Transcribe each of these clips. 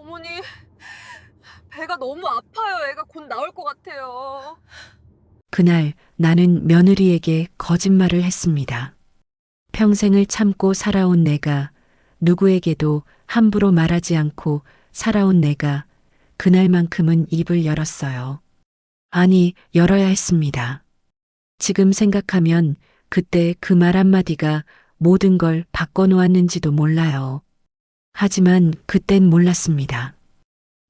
어머니, 배가 너무 아파요. 애가 곧 나올 것 같아요. 그날 나는 며느리에게 거짓말을 했습니다. 평생을 참고 살아온 내가 누구에게도 함부로 말하지 않고 살아온 내가 그날만큼은 입을 열었어요. 아니, 열어야 했습니다. 지금 생각하면 그때 그 말 한마디가 모든 걸 바꿔놓았는지도 몰라요. 하지만 그땐 몰랐습니다.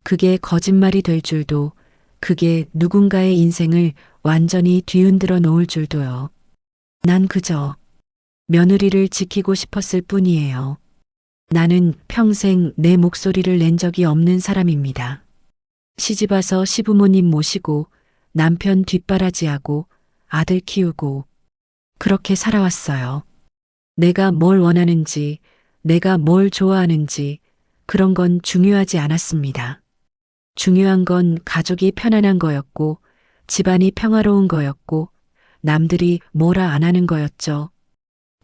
그게 거짓말이 될 줄도, 그게 누군가의 인생을 완전히 뒤흔들어 놓을 줄도요. 난 그저 며느리를 지키고 싶었을 뿐이에요. 나는 평생 내 목소리를 낸 적이 없는 사람입니다. 시집와서 시부모님 모시고 남편 뒷바라지하고 아들 키우고 그렇게 살아왔어요. 내가 뭘 원하는지, 내가 뭘 좋아하는지 그런 건 중요하지 않았습니다. 중요한 건 가족이 편안한 거였고, 집안이 평화로운 거였고, 남들이 뭐라 안 하는 거였죠.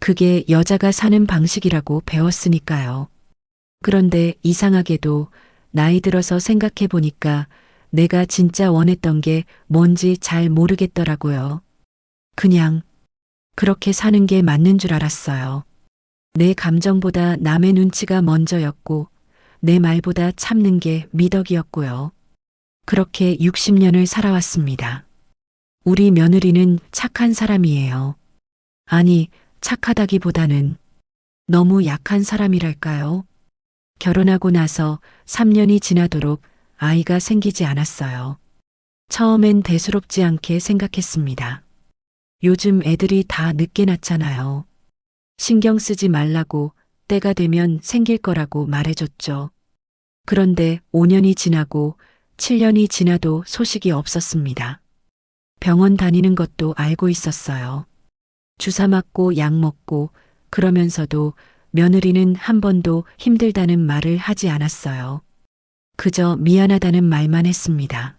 그게 여자가 사는 방식이라고 배웠으니까요. 그런데 이상하게도 나이 들어서 생각해 보니까 내가 진짜 원했던 게 뭔지 잘 모르겠더라고요. 그냥 그렇게 사는 게 맞는 줄 알았어요. 내 감정보다 남의 눈치가 먼저였고, 내 말보다 참는 게 미덕이었고요. 그렇게 60년을 살아왔습니다. 우리 며느리는 착한 사람이에요. 아니, 착하다기보다는 너무 약한 사람이랄까요? 결혼하고 나서 3년이 지나도록 아이가 생기지 않았어요. 처음엔 대수롭지 않게 생각했습니다. 요즘 애들이 다 늦게 낳잖아요. 신경 쓰지 말라고 때가 되면 생길 거라고 말해줬죠. 그런데 5년이 지나고 7년이 지나도 소식이 없었습니다. 병원 다니는 것도 알고 있었어요. 주사 맞고 약 먹고 그러면서도 며느리는 한 번도 힘들다는 말을 하지 않았어요. 그저 미안하다는 말만 했습니다.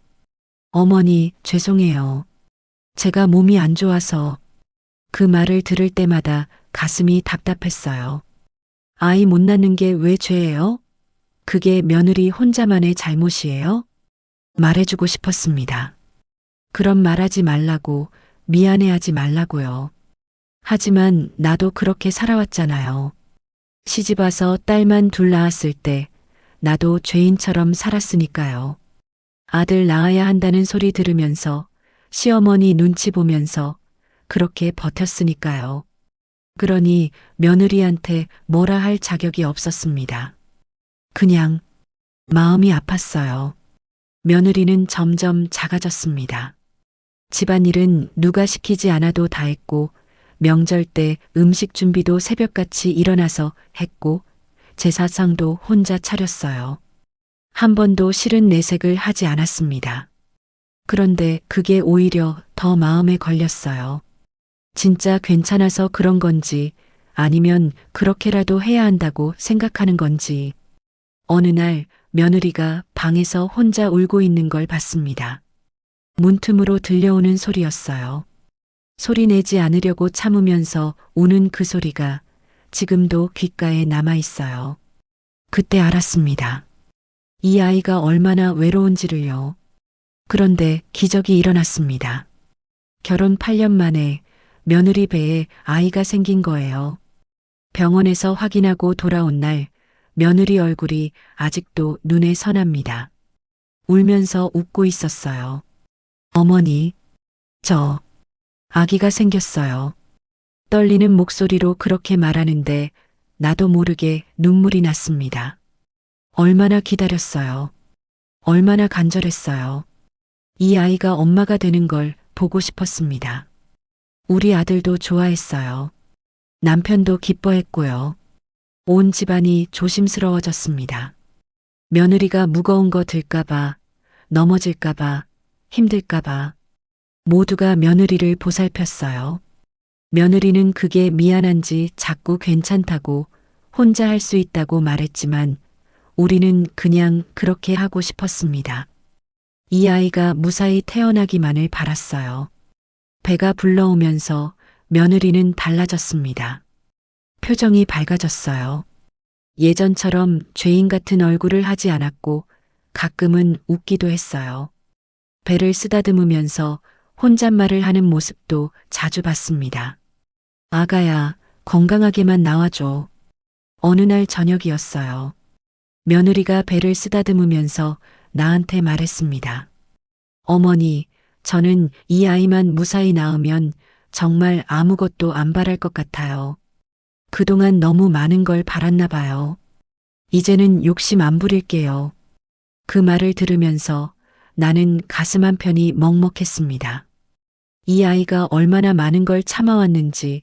어머니, 죄송해요. 제가 몸이 안 좋아서 그 말을 들을 때마다 가슴이 답답했어요. 아이 못 낳는 게 왜 죄예요? 그게 며느리 혼자만의 잘못이에요? 말해주고 싶었습니다. 그런 말하지 말라고, 미안해하지 말라고요. 하지만 나도 그렇게 살아왔잖아요. 시집와서 딸만 둘 낳았을 때 나도 죄인처럼 살았으니까요. 아들 낳아야 한다는 소리 들으면서 시어머니 눈치 보면서 그렇게 버텼으니까요. 그러니 며느리한테 뭐라 할 자격이 없었습니다. 그냥 마음이 아팠어요. 며느리는 점점 작아졌습니다. 집안일은 누가 시키지 않아도 다 했고, 명절 때 음식 준비도 새벽같이 일어나서 했고, 제사상도 혼자 차렸어요. 한 번도 싫은 내색을 하지 않았습니다. 그런데 그게 오히려 더 마음에 걸렸어요. 진짜 괜찮아서 그런 건지, 아니면 그렇게라도 해야 한다고 생각하는 건지. 어느 날 며느리가 방에서 혼자 울고 있는 걸 봤습니다. 문틈으로 들려오는 소리였어요. 소리 내지 않으려고 참으면서 우는 그 소리가 지금도 귓가에 남아 있어요. 그때 알았습니다. 이 아이가 얼마나 외로운지를요. 그런데 기적이 일어났습니다. 결혼 8년 만에 며느리 배에 아이가 생긴 거예요. 병원에서 확인하고 돌아온 날 며느리 얼굴이 아직도 눈에 선합니다. 울면서 웃고 있었어요. 어머니, 저 아기가 생겼어요. 떨리는 목소리로 그렇게 말하는데 나도 모르게 눈물이 났습니다. 얼마나 기다렸어요. 얼마나 간절했어요. 이 아이가 엄마가 되는 걸 보고 싶었습니다. 우리 아들도 좋아했어요. 남편도 기뻐했고요. 온 집안이 조심스러워졌습니다. 며느리가 무거운 거 들까봐, 넘어질까봐, 힘들까봐 모두가 며느리를 보살폈어요. 며느리는 그게 미안한지 자꾸 괜찮다고 혼자 할 수 있다고 말했지만 우리는 그냥 그렇게 하고 싶었습니다. 이 아이가 무사히 태어나기만을 바랐어요. 배가 불러오면서 며느리는 달라졌습니다. 표정이 밝아졌어요. 예전처럼 죄인 같은 얼굴을 하지 않았고 가끔은 웃기도 했어요. 배를 쓰다듬으면서 혼잣말을 하는 모습도 자주 봤습니다. 아가야, 건강하게만 나와줘. 어느 날 저녁이었어요. 며느리가 배를 쓰다듬으면서 나한테 말했습니다. 어머니, 저는 이 아이만 무사히 낳으면 정말 아무것도 안 바랄 것 같아요. 그동안 너무 많은 걸 바랐나 봐요. 이제는 욕심 안 부릴게요. 그 말을 들으면서 나는 가슴 한편이 먹먹했습니다. 이 아이가 얼마나 많은 걸 참아왔는지,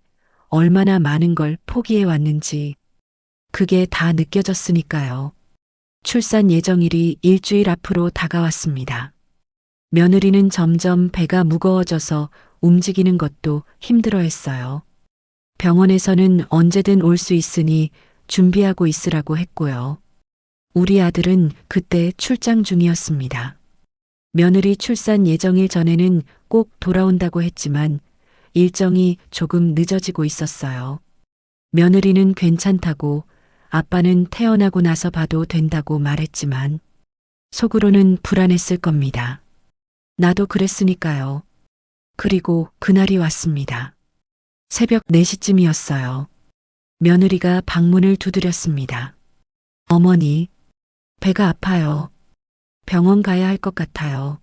얼마나 많은 걸 포기해왔는지, 그게 다 느껴졌으니까요. 출산 예정일이 일주일 앞으로 다가왔습니다. 며느리는 점점 배가 무거워져서 움직이는 것도 힘들어했어요. 병원에서는 언제든 올 수 있으니 준비하고 있으라고 했고요. 우리 아들은 그때 출장 중이었습니다. 며느리 출산 예정일 전에는 꼭 돌아온다고 했지만 일정이 조금 늦어지고 있었어요. 며느리는 괜찮다고, 아빠는 태어나고 나서 봐도 된다고 말했지만 속으로는 불안했을 겁니다. 나도 그랬으니까요. 그리고 그날이 왔습니다. 새벽 4시쯤이었어요. 며느리가 방문을 두드렸습니다. 어머니, 배가 아파요. 병원 가야 할 것 같아요.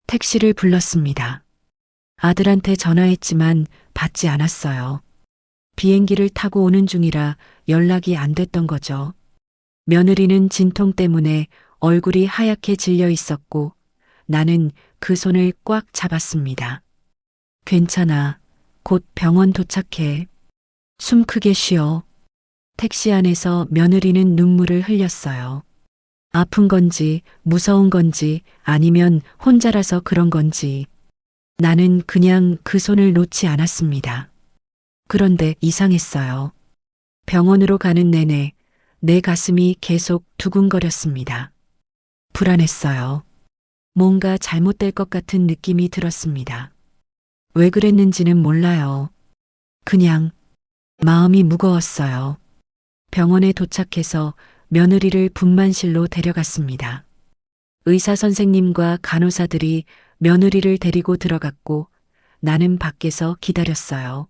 택시를 불렀습니다. 아들한테 전화했지만 받지 않았어요. 비행기를 타고 오는 중이라 연락이 안 됐던 거죠. 며느리는 진통 때문에 얼굴이 하얗게 질려 있었고 나는 그 손을 꽉 잡았습니다. 괜찮아. 곧 병원 도착해. 숨 크게 쉬어. 택시 안에서 며느리는 눈물을 흘렸어요. 아픈 건지, 무서운 건지, 아니면 혼자라서 그런 건지. 나는 그냥 그 손을 놓지 않았습니다. 그런데 이상했어요. 병원으로 가는 내내 내 가슴이 계속 두근거렸습니다. 불안했어요. 뭔가 잘못될 것 같은 느낌이 들었습니다. 왜 그랬는지는 몰라요. 그냥 마음이 무거웠어요. 병원에 도착해서 며느리를 분만실로 데려갔습니다. 의사 선생님과 간호사들이 며느리를 데리고 들어갔고 나는 밖에서 기다렸어요.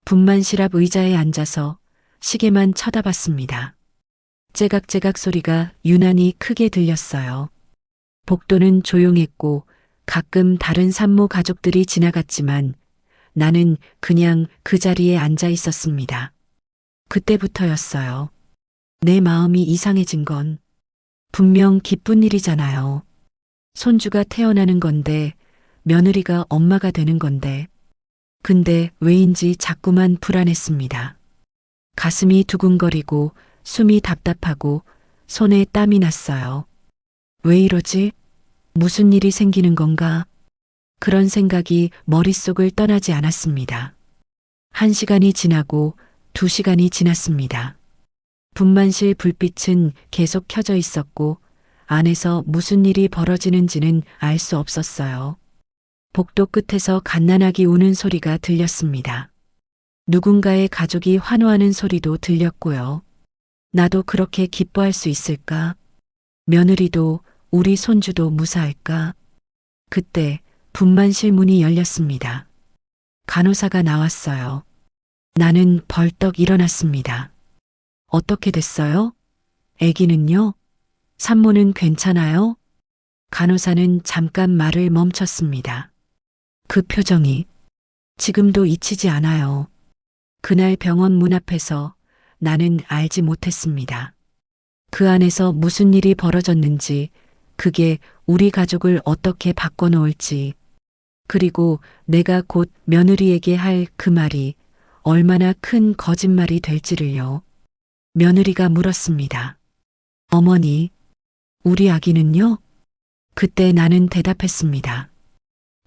분만실 앞 의자에 앉아서 시계만 쳐다봤습니다. 째각째각 소리가 유난히 크게 들렸어요. 복도는 조용했고 가끔 다른 산모 가족들이 지나갔지만 나는 그냥 그 자리에 앉아 있었습니다. 그때부터였어요. 내 마음이 이상해진 건 분명 기쁜 일이잖아요. 손주가 태어나는 건데, 며느리가 엄마가 되는 건데. 근데 왜인지 자꾸만 불안했습니다. 가슴이 두근거리고 숨이 답답하고 손에 땀이 났어요. 왜 이러지? 무슨 일이 생기는 건가? 그런 생각이 머릿속을 떠나지 않았습니다. 1시간이 지나고 2시간이 지났습니다. 분만실 불빛은 계속 켜져 있었고 안에서 무슨 일이 벌어지는지는 알 수 없었어요. 복도 끝에서 갓난아기 우는 소리가 들렸습니다. 누군가의 가족이 환호하는 소리도 들렸고요. 나도 그렇게 기뻐할 수 있을까? 며느리도 우리 손주도 무사할까? 그때 분만실 문이 열렸습니다. 간호사가 나왔어요. 나는 벌떡 일어났습니다. 어떻게 됐어요? 아기는요? 산모는 괜찮아요? 간호사는 잠깐 말을 멈췄습니다. 그 표정이 지금도 잊히지 않아요. 그날 병원 문 앞에서 나는 알지 못했습니다. 그 안에서 무슨 일이 벌어졌는지, 그게 우리 가족을 어떻게 바꿔놓을지, 그리고 내가 곧 며느리에게 할 그 말이 얼마나 큰 거짓말이 될지를요. 며느리가 물었습니다. 어머니, 우리 아기는요? 그때 나는 대답했습니다.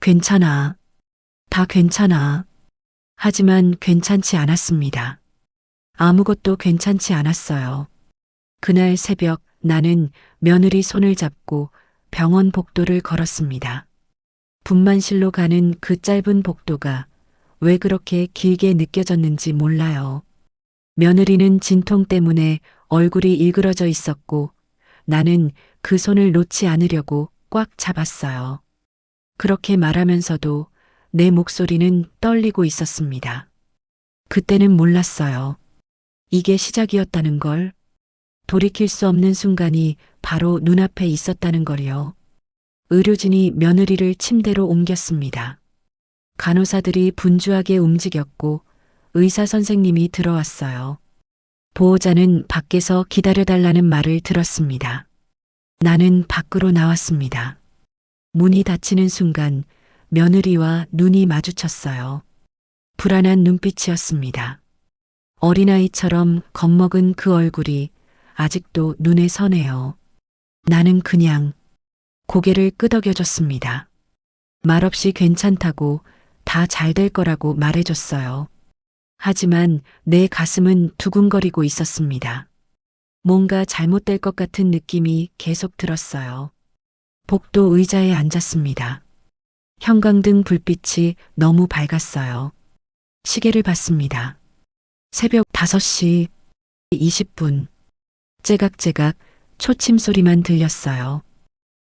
괜찮아. 다 괜찮아. 하지만 괜찮지 않았습니다. 아무것도 괜찮지 않았어요. 그날 새벽 나는 며느리 손을 잡고 병원 복도를 걸었습니다. 분만실로 가는 그 짧은 복도가 왜 그렇게 길게 느껴졌는지 몰라요. 며느리는 진통 때문에 얼굴이 일그러져 있었고 나는 그 손을 놓지 않으려고 꽉 잡았어요. 그렇게 말하면서도 내 목소리는 떨리고 있었습니다. 그때는 몰랐어요. 이게 시작이었다는 걸, 돌이킬 수 없는 순간이 바로 눈앞에 있었다는 걸요. 의료진이 며느리를 침대로 옮겼습니다. 간호사들이 분주하게 움직였고 의사 선생님이 들어왔어요. 보호자는 밖에서 기다려달라는 말을 들었습니다. 나는 밖으로 나왔습니다. 문이 닫히는 순간 며느리와 눈이 마주쳤어요. 불안한 눈빛이었습니다. 어린아이처럼 겁먹은 그 얼굴이 아직도 눈에 선해요. 나는 그냥 고개를 끄덕여줬습니다. 말없이 괜찮다고, 다 잘 될 거라고 말해줬어요. 하지만 내 가슴은 두근거리고 있었습니다. 뭔가 잘못될 것 같은 느낌이 계속 들었어요. 복도 의자에 앉았습니다. 형광등 불빛이 너무 밝았어요. 시계를 봤습니다. 새벽 5시 20분. 째각째각 초침 소리만 들렸어요.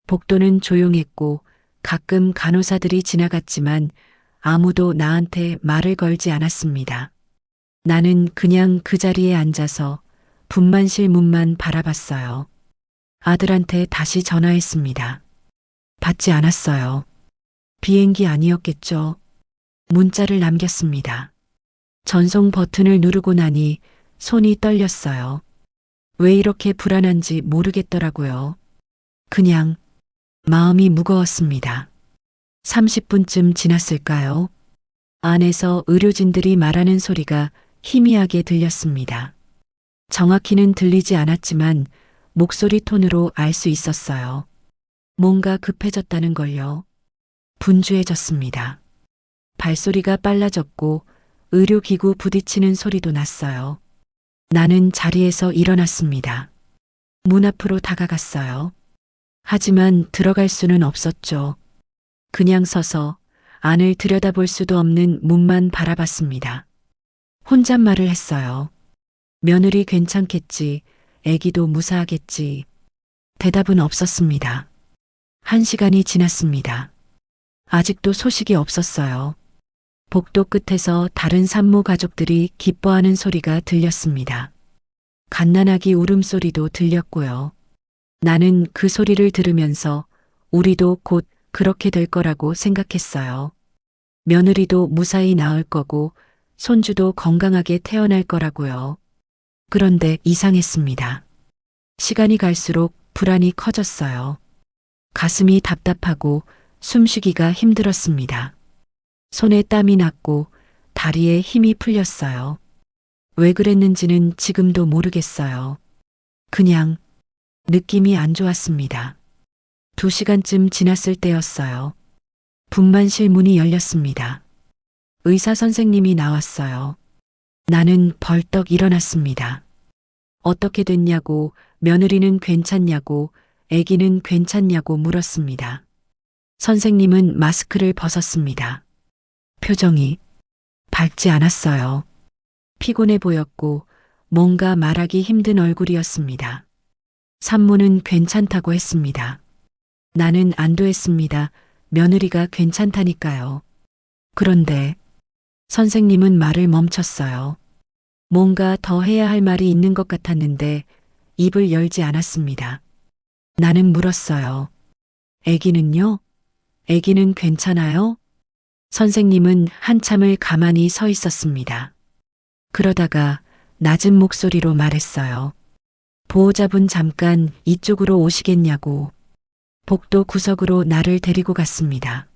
복도는 조용했고 가끔 간호사들이 지나갔지만 아무도 나한테 말을 걸지 않았습니다. 나는 그냥 그 자리에 앉아서 분만실 문만 바라봤어요. 아들한테 다시 전화했습니다. 받지 않았어요. 비행기 아니었겠죠. 문자를 남겼습니다. 전송 버튼을 누르고 나니 손이 떨렸어요. 왜 이렇게 불안한지 모르겠더라고요. 그냥 마음이 무거웠습니다. 30분쯤 지났을까요? 안에서 의료진들이 말하는 소리가 희미하게 들렸습니다. 정확히는 들리지 않았지만 목소리 톤으로 알 수 있었어요. 뭔가 급해졌다는 걸요. 분주해졌습니다. 발소리가 빨라졌고 의료기구 부딪히는 소리도 났어요. 나는 자리에서 일어났습니다. 문 앞으로 다가갔어요. 하지만 들어갈 수는 없었죠. 그냥 서서 안을 들여다볼 수도 없는 문만 바라봤습니다. 혼잣말을 했어요. 며느리 괜찮겠지, 애기도 무사하겠지. 대답은 없었습니다. 1시간이 지났습니다. 아직도 소식이 없었어요. 복도 끝에서 다른 산모 가족들이 기뻐하는 소리가 들렸습니다. 갓난아기 울음소리도 들렸고요. 나는 그 소리를 들으면서 우리도 곧 그렇게 될 거라고 생각했어요. 며느리도 무사히 나을 거고 손주도 건강하게 태어날 거라고요. 그런데 이상했습니다. 시간이 갈수록 불안이 커졌어요. 가슴이 답답하고 숨쉬기가 힘들었습니다. 손에 땀이 났고 다리에 힘이 풀렸어요. 왜 그랬는지는 지금도 모르겠어요. 그냥 느낌이 안 좋았습니다. 2시간쯤 지났을 때였어요. 분만실 문이 열렸습니다. 의사 선생님이 나왔어요. 나는 벌떡 일어났습니다. 어떻게 됐냐고, 며느리는 괜찮냐고, 아기는 괜찮냐고 물었습니다. 선생님은 마스크를 벗었습니다. 표정이 밝지 않았어요. 피곤해 보였고 뭔가 말하기 힘든 얼굴이었습니다. 산모는 괜찮다고 했습니다. 나는 안도했습니다. 며느리가 괜찮다니까요. 그런데 선생님은 말을 멈췄어요. 뭔가 더 해야 할 말이 있는 것 같았는데 입을 열지 않았습니다. 나는 물었어요. 아기는요? 아기는 괜찮아요? 선생님은 한참을 가만히 서 있었습니다. 그러다가 낮은 목소리로 말했어요. 보호자분 잠깐 이쪽으로 오시겠냐고. 복도 구석으로 나를 데리고 갔습니다.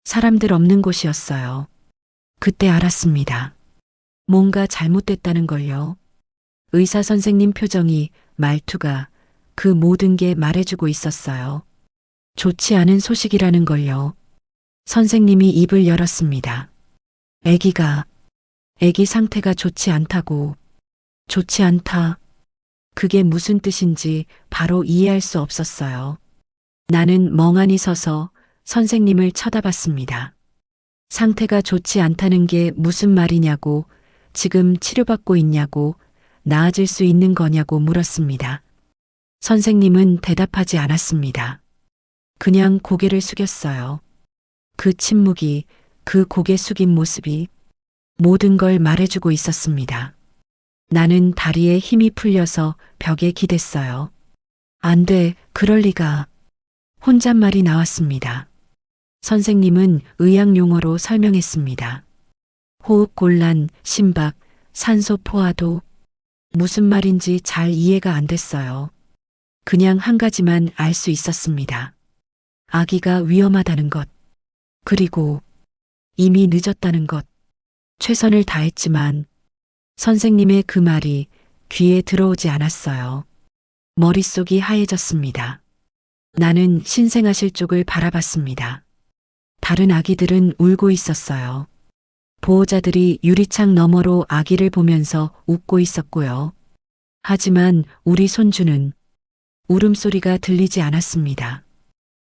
사람들 없는 곳이었어요. 그때 알았습니다. 뭔가 잘못됐다는 걸요. 의사 선생님 표정이, 말투가, 그 모든 게 말해주고 있었어요. 좋지 않은 소식이라는 걸요. 선생님이 입을 열었습니다. 아기 상태가 좋지 않다고. 좋지 않다. 그게 무슨 뜻인지 바로 이해할 수 없었어요. 나는 멍하니 서서 선생님을 쳐다봤습니다. 상태가 좋지 않다는 게 무슨 말이냐고, 지금 치료받고 있냐고, 나아질 수 있는 거냐고 물었습니다. 선생님은 대답하지 않았습니다. 그냥 고개를 숙였어요. 그 침묵이, 그 고개 숙인 모습이 모든 걸 말해주고 있었습니다. 나는 다리에 힘이 풀려서 벽에 기댔어요. 안 돼, 그럴 리가. 혼잣말이 나왔습니다. 선생님은 의학 용어로 설명했습니다. 호흡 곤란, 심박, 산소 포화도. 무슨 말인지 잘 이해가 안 됐어요. 그냥 한 가지만 알 수 있었습니다. 아기가 위험하다는 것. 그리고 이미 늦었다는 것. 최선을 다했지만 선생님의 그 말이 귀에 들어오지 않았어요. 머릿속이 하얘졌습니다. 나는 신생아실 쪽을 바라봤습니다. 다른 아기들은 울고 있었어요. 보호자들이 유리창 너머로 아기를 보면서 웃고 있었고요. 하지만 우리 손주는 울음소리가 들리지 않았습니다.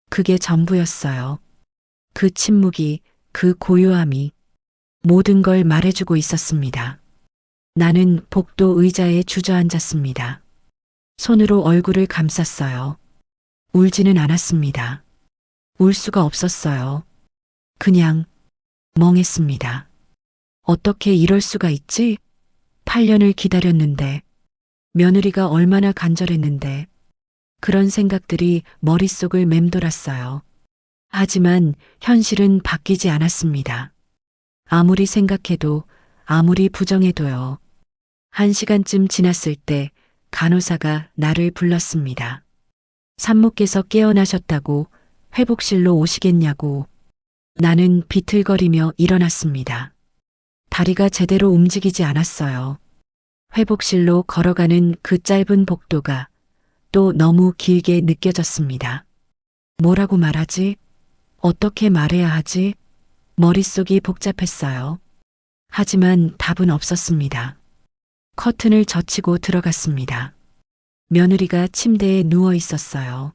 그게 전부였어요. 그 침묵이, 그 고요함이 모든 걸 말해주고 있었습니다. 나는 복도 의자에 주저앉았습니다. 손으로 얼굴을 감쌌어요. 울지는 않았습니다. 울 수가 없었어요. 그냥 멍했습니다. 어떻게 이럴 수가 있지? 8년을 기다렸는데, 며느리가 얼마나 간절했는데, 그런 생각들이 머릿속을 맴돌았어요. 하지만 현실은 바뀌지 않았습니다. 아무리 생각해도, 아무리 부정해도요. 1시간쯤 지났을 때 간호사가 나를 불렀습니다. 산모께서 깨어나셨다고, 회복실로 오시겠냐고. 나는 비틀거리며 일어났습니다. 다리가 제대로 움직이지 않았어요. 회복실로 걸어가는 그 짧은 복도가 또 너무 길게 느껴졌습니다. 뭐라고 말하지? 어떻게 말해야 하지? 머릿속이 복잡했어요. 하지만 답은 없었습니다. 커튼을 젖히고 들어갔습니다. 며느리가 침대에 누워 있었어요.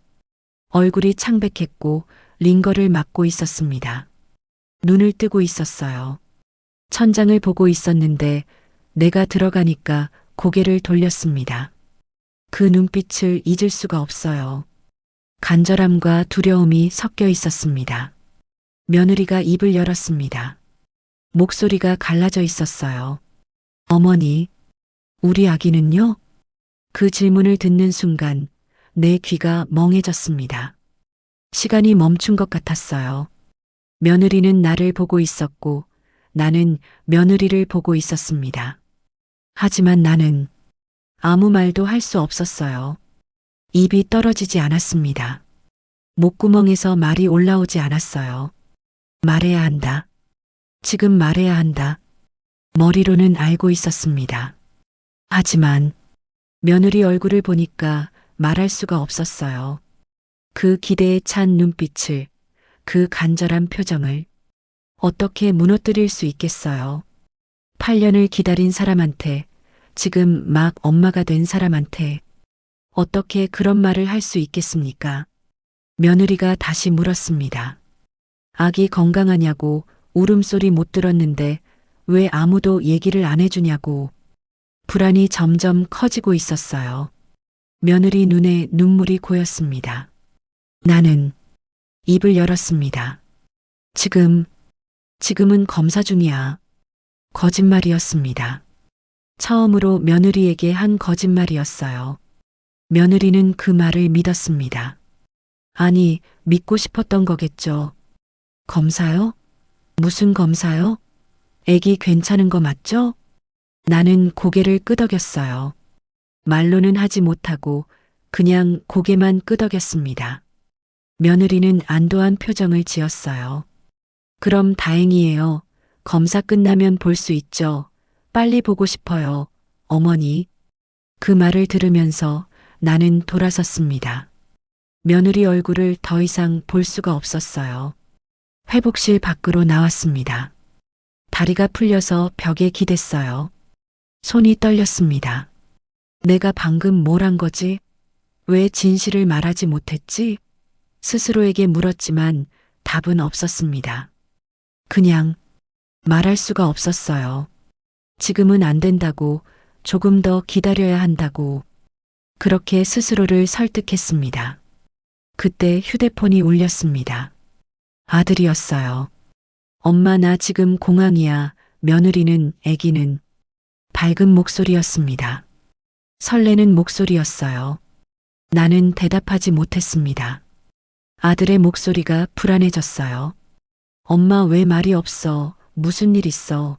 얼굴이 창백했고 링거를 맞고 있었습니다. 눈을 뜨고 있었어요. 천장을 보고 있었는데 내가 들어가니까 고개를 돌렸습니다. 그 눈빛을 잊을 수가 없어요. 간절함과 두려움이 섞여 있었습니다. 며느리가 입을 열었습니다. 목소리가 갈라져 있었어요. 어머니, 우리 아기는요? 그 질문을 듣는 순간 내 귀가 멍해졌습니다. 시간이 멈춘 것 같았어요. 며느리는 나를 보고 있었고 나는 며느리를 보고 있었습니다. 하지만 나는 아무 말도 할 수 없었어요. 입이 떨어지지 않았습니다. 목구멍에서 말이 올라오지 않았어요. 말해야 한다. 지금 말해야 한다. 머리로는 알고 있었습니다. 하지만 며느리 얼굴을 보니까 말할 수가 없었어요. 그 기대에 찬 눈빛을, 그 간절한 표정을 어떻게 무너뜨릴 수 있겠어요. 8년을 기다린 사람한테, 지금 막 엄마가 된 사람한테 어떻게 그런 말을 할 수 있겠습니까? 며느리가 다시 물었습니다. 아기 건강하냐고. 울음소리 못 들었는데 왜 아무도 얘기를 안 해주냐고. 불안이 점점 커지고 있었어요. 며느리 눈에 눈물이 고였습니다. 나는 입을 열었습니다. 지금은 검사 중이야. 거짓말이었습니다. 처음으로 며느리에게 한 거짓말이었어요. 며느리는 그 말을 믿었습니다. 아니, 믿고 싶었던 거겠죠. 검사요? 무슨 검사요? 애기 괜찮은 거 맞죠? 나는 고개를 끄덕였어요. 말로는 하지 못하고 그냥 고개만 끄덕였습니다. 며느리는 안도한 표정을 지었어요. 그럼 다행이에요. 검사 끝나면 볼 수 있죠. 빨리 보고 싶어요. 어머니. 그 말을 들으면서 나는 돌아섰습니다. 며느리 얼굴을 더 이상 볼 수가 없었어요. 회복실 밖으로 나왔습니다. 다리가 풀려서 벽에 기댔어요. 손이 떨렸습니다. 내가 방금 뭘 한 거지? 왜 진실을 말하지 못했지? 스스로에게 물었지만 답은 없었습니다. 그냥 말할 수가 없었어요. 지금은 안 된다고, 조금 더 기다려야 한다고 그렇게 스스로를 설득했습니다. 그때 휴대폰이 울렸습니다. 아들이었어요. 엄마 나 지금 공항이야. 며느리는 애기는 밝은 목소리였습니다. 설레는 목소리였어요. 나는 대답하지 못했습니다. 아들의 목소리가 불안해졌어요. 엄마 왜 말이 없어? 무슨 일 있어?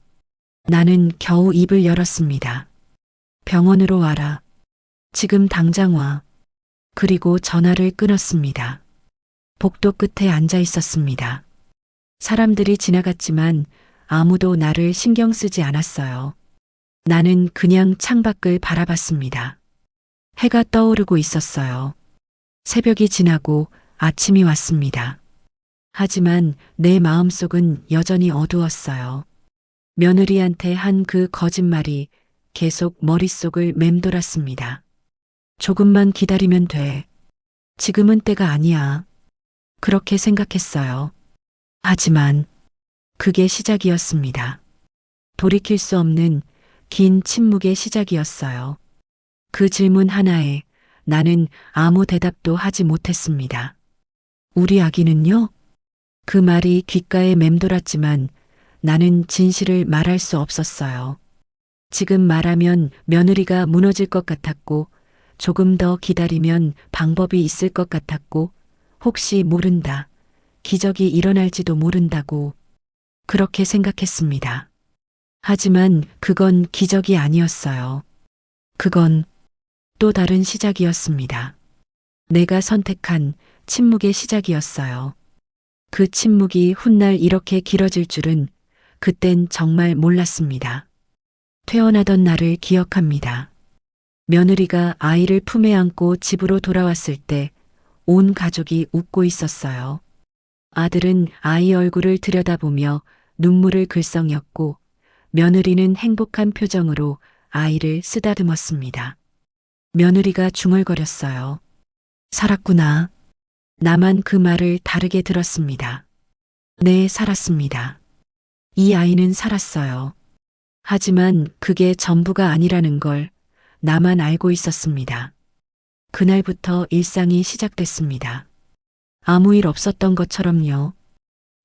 나는 겨우 입을 열었습니다. 병원으로 와라. 지금 당장 와. 그리고 전화를 끊었습니다. 복도 끝에 앉아 있었습니다. 사람들이 지나갔지만 아무도 나를 신경 쓰지 않았어요. 나는 그냥 창밖을 바라봤습니다. 해가 떠오르고 있었어요. 새벽이 지나고 아침이 왔습니다. 하지만 내 마음속은 여전히 어두웠어요. 며느리한테 한 그 거짓말이 계속 머릿속을 맴돌았습니다. 조금만 기다리면 돼. 지금은 때가 아니야. 그렇게 생각했어요. 하지만 그게 시작이었습니다. 돌이킬 수 없는 긴 침묵의 시작이었어요. 그 질문 하나에 나는 아무 대답도 하지 못했습니다. 우리 아기는요? 그 말이 귓가에 맴돌았지만 나는 진실을 말할 수 없었어요. 지금 말하면 며느리가 무너질 것 같았고 조금 더 기다리면 방법이 있을 것 같았고 혹시 모른다. 기적이 일어날지도 모른다고 그렇게 생각했습니다. 하지만 그건 기적이 아니었어요. 그건 또 다른 시작이었습니다. 내가 선택한 침묵의 시작이었어요. 그 침묵이 훗날 이렇게 길어질 줄은 그땐 정말 몰랐습니다. 퇴원하던 날을 기억합니다. 며느리가 아이를 품에 안고 집으로 돌아왔을 때 온 가족이 웃고 있었어요. 아들은 아이 얼굴을 들여다보며 눈물을 글썽였고 며느리는 행복한 표정으로 아이를 쓰다듬었습니다. 며느리가 중얼거렸어요. 살았구나. 나만 그 말을 다르게 들었습니다. 네, 살았습니다. 이 아이는 살았어요. 하지만 그게 전부가 아니라는 걸 나만 알고 있었습니다. 그날부터 일상이 시작됐습니다. 아무 일 없었던 것처럼요.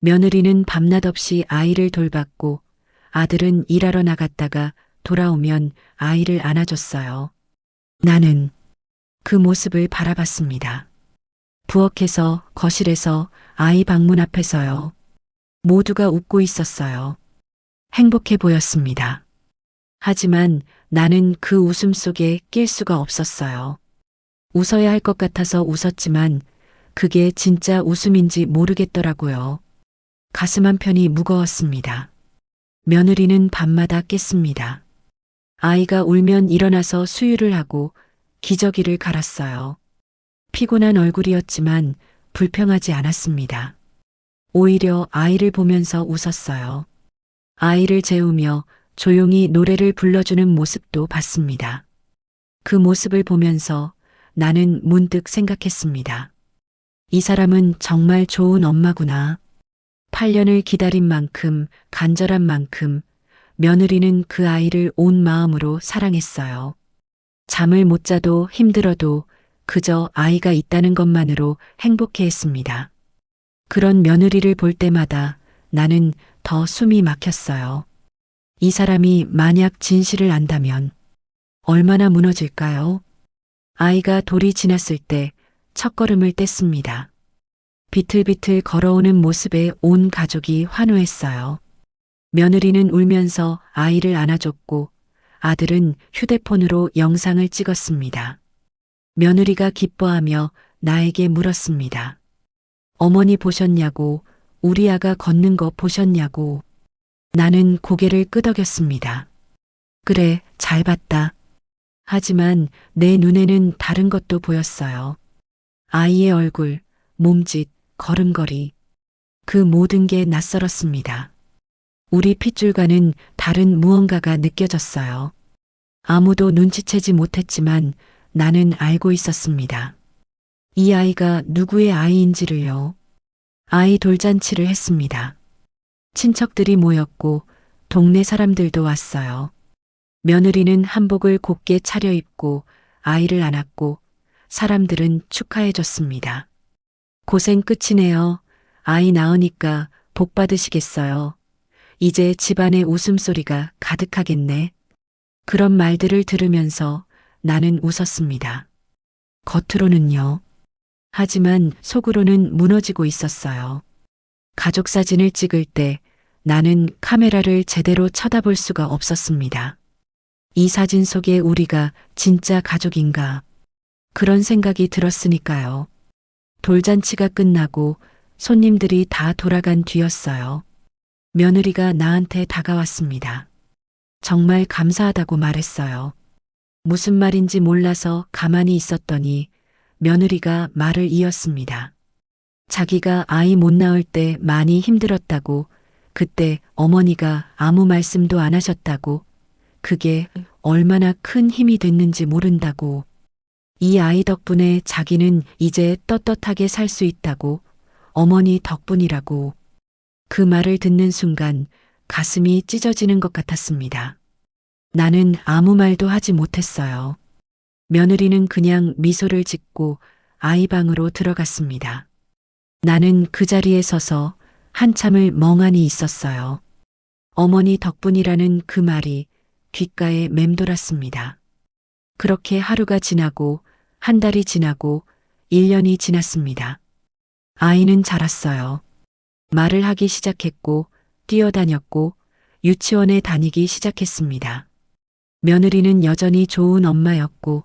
며느리는 밤낮 없이 아이를 돌봤고 아들은 일하러 나갔다가 돌아오면 아이를 안아줬어요. 나는 그 모습을 바라봤습니다. 부엌에서, 거실에서, 아이 방문 앞에서요. 모두가 웃고 있었어요. 행복해 보였습니다. 하지만 나는 그 웃음 속에 낄 수가 없었어요. 웃어야 할 것 같아서 웃었지만 그게 진짜 웃음인지 모르겠더라고요. 가슴 한편이 무거웠습니다. 며느리는 밤마다 깼습니다. 아이가 울면 일어나서 수유를 하고 기저귀를 갈았어요. 피곤한 얼굴이었지만 불평하지 않았습니다. 오히려 아이를 보면서 웃었어요. 아이를 재우며 조용히 노래를 불러주는 모습도 봤습니다. 그 모습을 보면서 나는 문득 생각했습니다. 이 사람은 정말 좋은 엄마구나. 8년을 기다린 만큼, 간절한 만큼 며느리는 그 아이를 온 마음으로 사랑했어요. 잠을 못 자도 힘들어도 그저 아이가 있다는 것만으로 행복해했습니다. 그런 며느리를 볼 때마다 나는 더 숨이 막혔어요. 이 사람이 만약 진실을 안다면 얼마나 무너질까요? 아이가 돌이 지났을 때 첫걸음을 뗐습니다. 비틀비틀 걸어오는 모습에 온 가족이 환호했어요. 며느리는 울면서 아이를 안아줬고 아들은 휴대폰으로 영상을 찍었습니다. 며느리가 기뻐하며 나에게 물었습니다. 어머니 보셨냐고, 우리 아가 걷는 거 보셨냐고. 나는 고개를 끄덕였습니다. 그래, 잘 봤다. 하지만 내 눈에는 다른 것도 보였어요. 아이의 얼굴, 몸짓, 걸음걸이. 그 모든 게 낯설었습니다. 우리 핏줄과는 다른 무언가가 느껴졌어요. 아무도 눈치채지 못했지만 나는 알고 있었습니다. 이 아이가 누구의 아이인지를요. 아이 돌잔치를 했습니다. 친척들이 모였고 동네 사람들도 왔어요. 며느리는 한복을 곱게 차려입고 아이를 안았고 사람들은 축하해줬습니다. 고생 끝이네요. 아이 낳으니까 복 받으시겠어요. 이제 집안에 웃음소리가 가득하겠네. 그런 말들을 들으면서 나는 웃었습니다. 겉으로는요. 하지만 속으로는 무너지고 있었어요. 가족 사진을 찍을 때 나는 카메라를 제대로 쳐다볼 수가 없었습니다. 이 사진 속에 우리가 진짜 가족인가? 그런 생각이 들었으니까요. 돌잔치가 끝나고 손님들이 다 돌아간 뒤였어요. 며느리가 나한테 다가왔습니다. 정말 감사하다고 말했어요. 무슨 말인지 몰라서 가만히 있었더니 며느리가 말을 이었습니다. 자기가 아이 못 낳을 때 많이 힘들었다고, 그때 어머니가 아무 말씀도 안 하셨다고, 그게 얼마나 큰 힘이 됐는지 모른다고, 이 아이 덕분에 자기는 이제 떳떳하게 살 수 있다고, 어머니 덕분이라고. 그 말을 듣는 순간 가슴이 찢어지는 것 같았습니다. 나는 아무 말도 하지 못했어요. 며느리는 그냥 미소를 짓고 아이 방으로 들어갔습니다. 나는 그 자리에 서서 한참을 멍하니 있었어요. 어머니 덕분이라는 그 말이 귓가에 맴돌았습니다. 그렇게 하루가 지나고 한 달이 지나고 1년이 지났습니다. 아이는 자랐어요. 말을 하기 시작했고 뛰어다녔고 유치원에 다니기 시작했습니다. 며느리는 여전히 좋은 엄마였고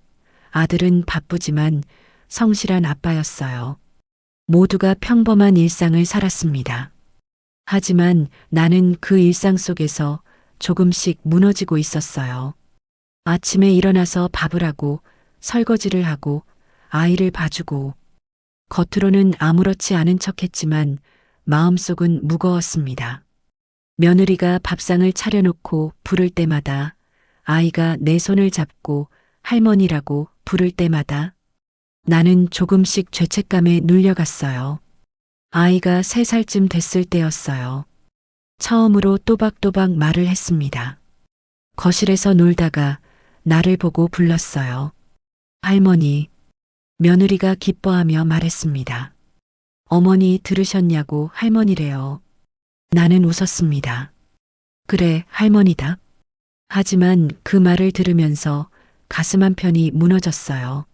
아들은 바쁘지만 성실한 아빠였어요. 모두가 평범한 일상을 살았습니다. 하지만 나는 그 일상 속에서 조금씩 무너지고 있었어요. 아침에 일어나서 밥을 하고 설거지를 하고 아이를 봐주고 겉으로는 아무렇지 않은 척했지만 마음속은 무거웠습니다. 며느리가 밥상을 차려놓고 부를 때마다 아이가 내 손을 잡고 할머니라고 부를 때마다 나는 조금씩 죄책감에 눌려갔어요. 아이가 3살쯤 됐을 때였어요. 처음으로 또박또박 말을 했습니다. 거실에서 놀다가 나를 보고 불렀어요. 할머니. 며느리가 기뻐하며 말했습니다. 어머니 들으셨냐고 할머니래요. 나는 웃었습니다. 그래, 할머니다. 하지만 그 말을 들으면서 가슴 한편이 무너졌어요.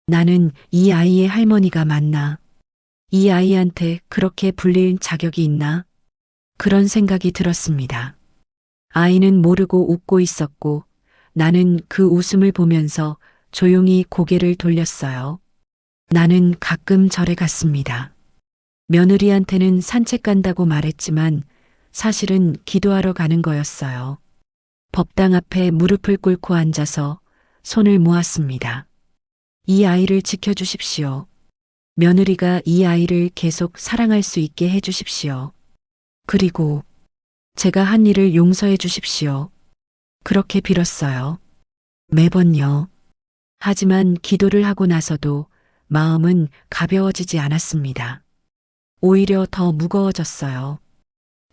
나는 이 아이의 할머니가 맞나? 이 아이한테 그렇게 불릴 자격이 있나? 그런 생각이 들었습니다. 아이는 모르고 웃고 있었고 나는 그 웃음을 보면서 조용히 고개를 돌렸어요. 나는 가끔 절에 갔습니다. 며느리한테는 산책 간다고 말했지만 사실은 기도하러 가는 거였어요. 법당 앞에 무릎을 꿇고 앉아서 손을 모았습니다. 이 아이를 지켜주십시오. 며느리가 이 아이를 계속 사랑할 수 있게 해주십시오. 그리고 제가 한 일을 용서해 주십시오. 그렇게 빌었어요. 매번요. 하지만 기도를 하고 나서도 마음은 가벼워지지 않았습니다. 오히려 더 무거워졌어요.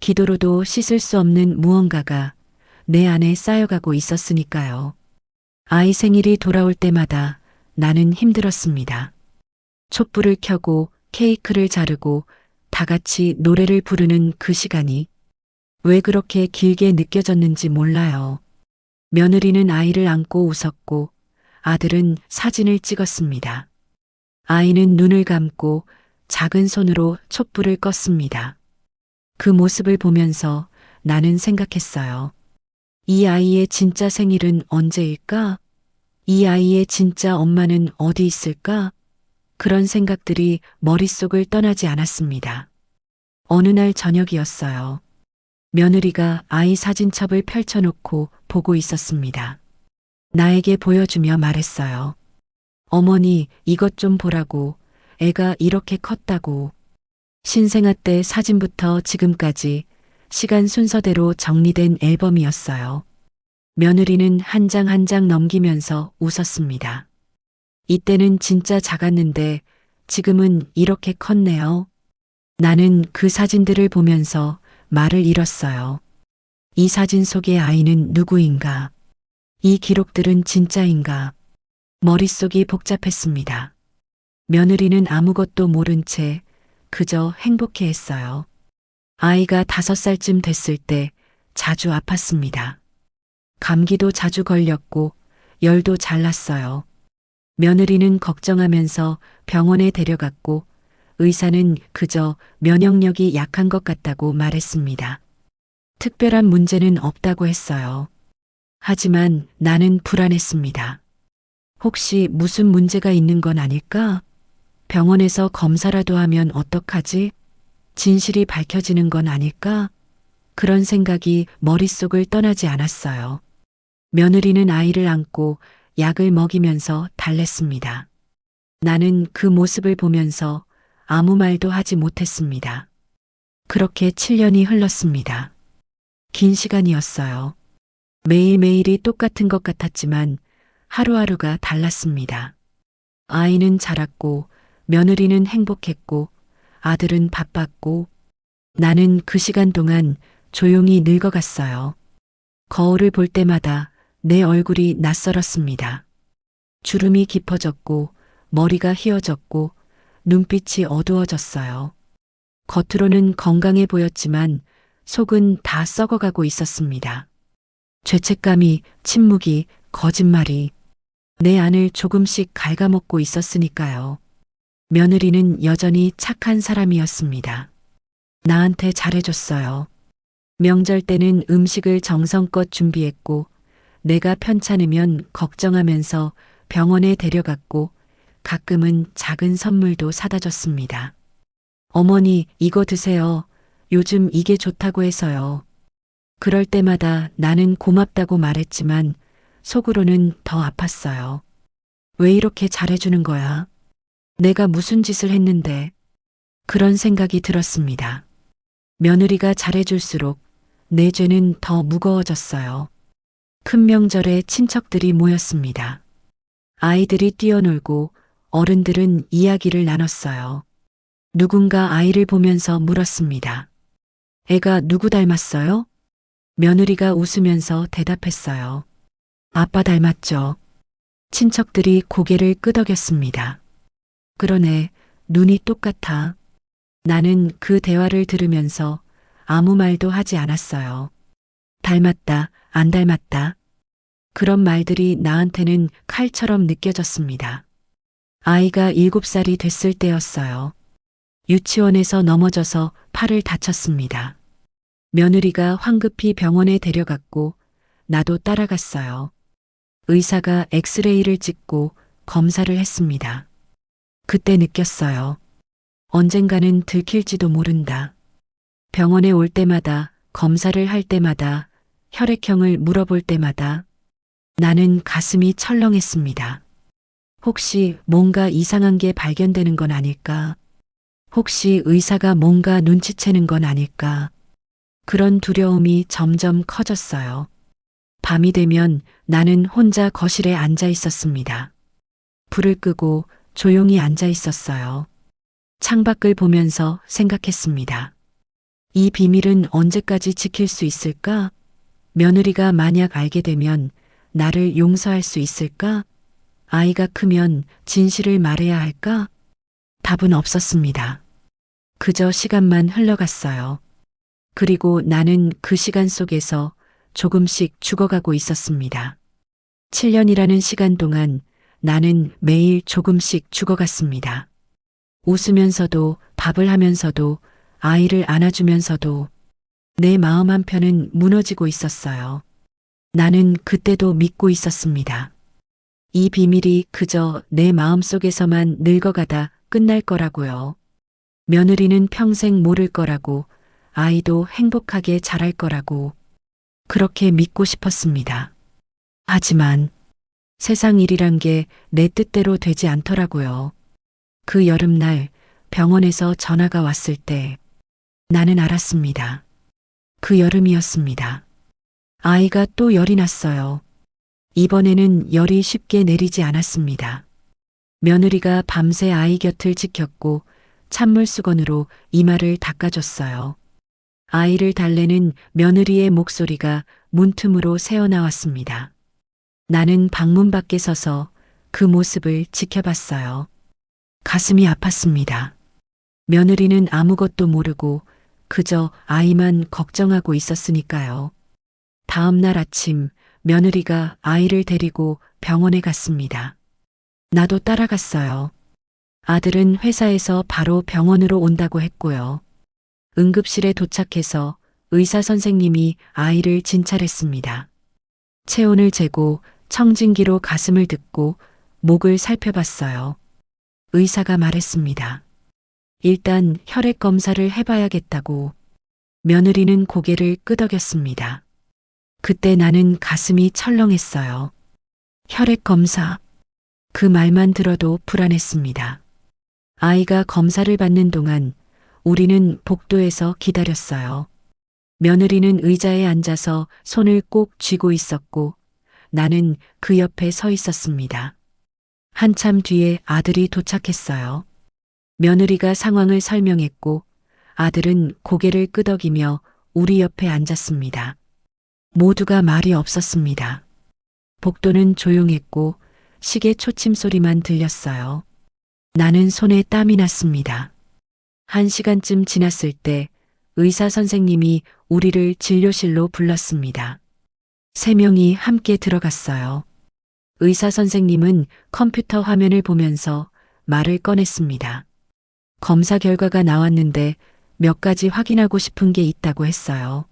기도로도 씻을 수 없는 무언가가 내 안에 쌓여가고 있었으니까요. 아이 생일이 돌아올 때마다 나는 힘들었습니다. 촛불을 켜고 케이크를 자르고 다 같이 노래를 부르는 그 시간이 왜 그렇게 길게 느껴졌는지 몰라요. 며느리는 아이를 안고 웃었고 아들은 사진을 찍었습니다. 아이는 눈을 감고 작은 손으로 촛불을 껐습니다. 그 모습을 보면서 나는 생각했어요. 이 아이의 진짜 생일은 언제일까? 이 아이의 진짜 엄마는 어디 있을까? 그런 생각들이 머릿속을 떠나지 않았습니다. 어느 날 저녁이었어요. 며느리가 아이 사진첩을 펼쳐놓고 보고 있었습니다. 나에게 보여주며 말했어요. 어머니, 이것 좀 보라고. 애가 이렇게 컸다고. 신생아 때 사진부터 지금까지 시간 순서대로 정리된 앨범이었어요. 며느리는 한 장 한 장 넘기면서 웃었습니다. 이때는 진짜 작았는데 지금은 이렇게 컸네요. 나는 그 사진들을 보면서 말을 잃었어요. 이 사진 속의 아이는 누구인가? 이 기록들은 진짜인가? 머릿속이 복잡했습니다. 며느리는 아무것도 모른 채 그저 행복해했어요. 아이가 5살쯤 됐을 때 자주 아팠습니다. 감기도 자주 걸렸고 열도 잘 났어요. 며느리는 걱정하면서 병원에 데려갔고 의사는 그저 면역력이 약한 것 같다고 말했습니다. 특별한 문제는 없다고 했어요. 하지만 나는 불안했습니다. 혹시 무슨 문제가 있는 건 아닐까? 병원에서 검사라도 하면 어떡하지? 진실이 밝혀지는 건 아닐까? 그런 생각이 머릿속을 떠나지 않았어요. 며느리는 아이를 안고 약을 먹이면서 달랬습니다. 나는 그 모습을 보면서 아무 말도 하지 못했습니다. 그렇게 7년이 흘렀습니다. 긴 시간이었어요. 매일매일이 똑같은 것 같았지만 하루하루가 달랐습니다. 아이는 자랐고 며느리는 행복했고 아들은 바빴고 나는 그 시간 동안 조용히 늙어갔어요. 거울을 볼 때마다 내 얼굴이 낯설었습니다. 주름이 깊어졌고 머리가 휘어졌고 눈빛이 어두워졌어요. 겉으로는 건강해 보였지만 속은 다 썩어가고 있었습니다. 죄책감이, 침묵이, 거짓말이 내 안을 조금씩 갉아먹고 있었으니까요. 며느리는 여전히 착한 사람이었습니다. 나한테 잘해줬어요. 명절 때는 음식을 정성껏 준비했고 내가 편찮으면 걱정하면서 병원에 데려갔고 가끔은 작은 선물도 사다 줬습니다. 어머니, 이거 드세요. 요즘 이게 좋다고 해서요. 그럴 때마다 나는 고맙다고 말했지만 속으로는 더 아팠어요. 왜 이렇게 잘해주는 거야? 내가 무슨 짓을 했는데? 그런 생각이 들었습니다. 며느리가 잘해줄수록 내 죄는 더 무거워졌어요. 큰 명절에 친척들이 모였습니다. 아이들이 뛰어놀고 어른들은 이야기를 나눴어요. 누군가 아이를 보면서 물었습니다. 애가 누구 닮았어요? 며느리가 웃으면서 대답했어요. 아빠 닮았죠. 친척들이 고개를 끄덕였습니다. 그러네, 눈이 똑같아. 나는 그 대화를 들으면서 아무 말도 하지 않았어요. 닮았다, 안 닮았다. 그런 말들이 나한테는 칼처럼 느껴졌습니다. 아이가 7살이 됐을 때였어요. 유치원에서 넘어져서 팔을 다쳤습니다. 며느리가 황급히 병원에 데려갔고 나도 따라갔어요. 의사가 엑스레이를 찍고 검사를 했습니다. 그때 느꼈어요. 언젠가는 들킬지도 모른다. 병원에 올 때마다, 검사를 할 때마다, 혈액형을 물어볼 때마다 나는 가슴이 철렁했습니다. 혹시 뭔가 이상한 게 발견되는 건 아닐까? 혹시 의사가 뭔가 눈치채는 건 아닐까? 그런 두려움이 점점 커졌어요. 밤이 되면 나는 혼자 거실에 앉아 있었습니다. 불을 끄고 조용히 앉아 있었어요. 창밖을 보면서 생각했습니다. 이 비밀은 언제까지 지킬 수 있을까? 며느리가 만약 알게 되면 나를 용서할 수 있을까? 아이가 크면 진실을 말해야 할까? 답은 없었습니다. 그저 시간만 흘러갔어요. 그리고 나는 그 시간 속에서 조금씩 죽어가고 있었습니다. 7년이라는 시간 동안 나는 매일 조금씩 죽어갔습니다. 웃으면서도 밥을 하면서도 아이를 안아주면서도 내 마음 한편은 무너지고 있었어요. 나는 그때도 믿고 있었습니다. 이 비밀이 그저 내 마음속에서만 늙어가다 끝날 거라고요. 며느리는 평생 모를 거라고, 아이도 행복하게 자랄 거라고 그렇게 믿고 싶었습니다. 하지만 세상 일이란 게 내 뜻대로 되지 않더라고요. 그 여름날 병원에서 전화가 왔을 때 나는 알았습니다. 그 여름이었습니다. 아이가 또 열이 났어요. 이번에는 열이 쉽게 내리지 않았습니다. 며느리가 밤새 아이 곁을 지켰고 찬물 수건으로 이마를 닦아줬어요. 아이를 달래는 며느리의 목소리가 문틈으로 새어나왔습니다. 나는 방문 밖에 서서 그 모습을 지켜봤어요. 가슴이 아팠습니다. 며느리는 아무것도 모르고 그저 아이만 걱정하고 있었으니까요. 다음 날 아침 며느리가 아이를 데리고 병원에 갔습니다. 나도 따라갔어요. 아들은 회사에서 바로 병원으로 온다고 했고요. 응급실에 도착해서 의사 선생님이 아이를 진찰했습니다. 체온을 재고 청진기로 가슴을 듣고 목을 살펴봤어요. 의사가 말했습니다. 일단 혈액 검사를 해봐야겠다고. 며느리는 고개를 끄덕였습니다. 그때 나는 가슴이 철렁했어요. 혈액 검사. 그 말만 들어도 불안했습니다. 아이가 검사를 받는 동안 우리는 복도에서 기다렸어요. 며느리는 의자에 앉아서 손을 꼭 쥐고 있었고 나는 그 옆에 서 있었습니다. 한참 뒤에 아들이 도착했어요. 며느리가 상황을 설명했고 아들은 고개를 끄덕이며 우리 옆에 앉았습니다. 모두가 말이 없었습니다. 복도는 조용했고 시계 초침 소리만 들렸어요. 나는 손에 땀이 났습니다. 1시간쯤 지났을 때 의사 선생님이 우리를 진료실로 불렀습니다. 3명이 함께 들어갔어요. 의사 선생님은 컴퓨터 화면을 보면서 말을 꺼냈습니다. 검사 결과가 나왔는데 몇 가지 확인하고 싶은 게 있다고 했어요.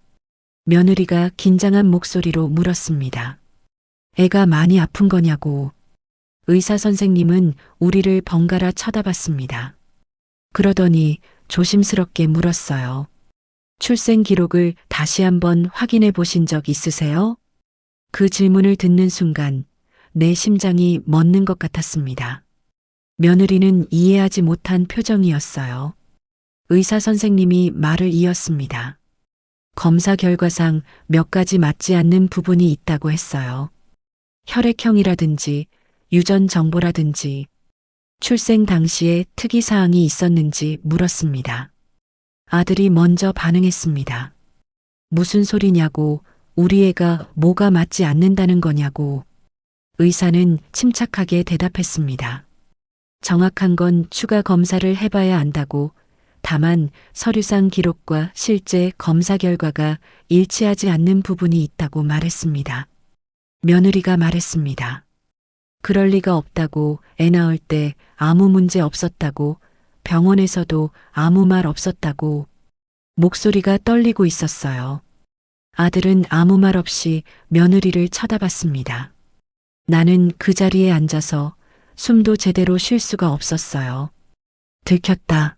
며느리가 긴장한 목소리로 물었습니다. 애가 많이 아픈 거냐고. 의사 선생님은 우리를 번갈아 쳐다봤습니다. 그러더니 조심스럽게 물었어요. 출생 기록을 다시 한번 확인해 보신 적 있으세요? 그 질문을 듣는 순간 내 심장이 멎는 것 같았습니다. 며느리는 이해하지 못한 표정이었어요. 의사 선생님이 말을 이었습니다. 검사 결과상 몇 가지 맞지 않는 부분이 있다고 했어요. 혈액형이라든지 유전 정보라든지 출생 당시에 특이사항이 있었는지 물었습니다. 아들이 먼저 반응했습니다. 무슨 소리냐고, 우리 애가 뭐가 맞지 않는다는 거냐고. 의사는 침착하게 대답했습니다. 정확한 건 추가 검사를 해봐야 안다고. 다만 서류상 기록과 실제 검사 결과가 일치하지 않는 부분이 있다고 말했습니다. 며느리가 말했습니다. 그럴 리가 없다고. 애 낳을 때 아무 문제 없었다고. 병원에서도 아무 말 없었다고. 목소리가 떨리고 있었어요. 아들은 아무 말 없이 며느리를 쳐다봤습니다. 나는 그 자리에 앉아서 숨도 제대로 쉴 수가 없었어요. 들켰다.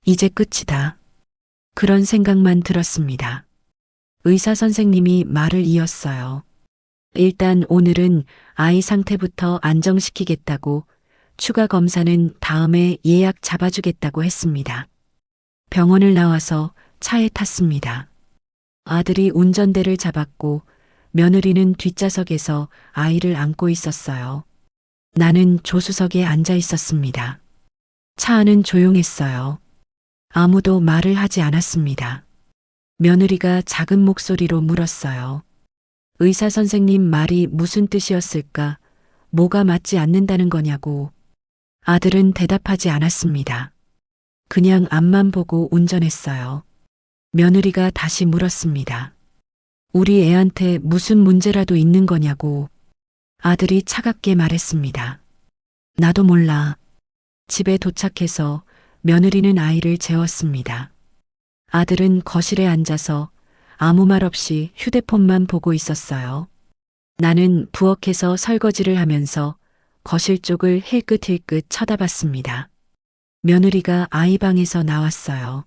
이제 끝이다. 그런 생각만 들었습니다. 의사 선생님이 말을 이었어요. 일단 오늘은 아이 상태부터 안정시키겠다고, 추가 검사는 다음에 예약 잡아주겠다고 했습니다. 병원을 나와서 차에 탔습니다. 아들이 운전대를 잡았고 며느리는 뒷좌석에서 아이를 안고 있었어요. 나는 조수석에 앉아 있었습니다. 차 안은 조용했어요. 아무도 말을 하지 않았습니다. 며느리가 작은 목소리로 물었어요. 의사 선생님 말이 무슨 뜻이었을까? 뭐가 맞지 않는다는 거냐고. 아들은 대답하지 않았습니다. 그냥 앞만 보고 운전했어요. 며느리가 다시 물었습니다. 우리 애한테 무슨 문제라도 있는 거냐고. 아들이 차갑게 말했습니다. 나도 몰라. 집에 도착해서 며느리는 아이를 재웠습니다. 아들은 거실에 앉아서 아무 말 없이 휴대폰만 보고 있었어요. 나는 부엌에서 설거지를 하면서 거실 쪽을 힐끗힐끗 쳐다봤습니다. 며느리가 아이 방에서 나왔어요.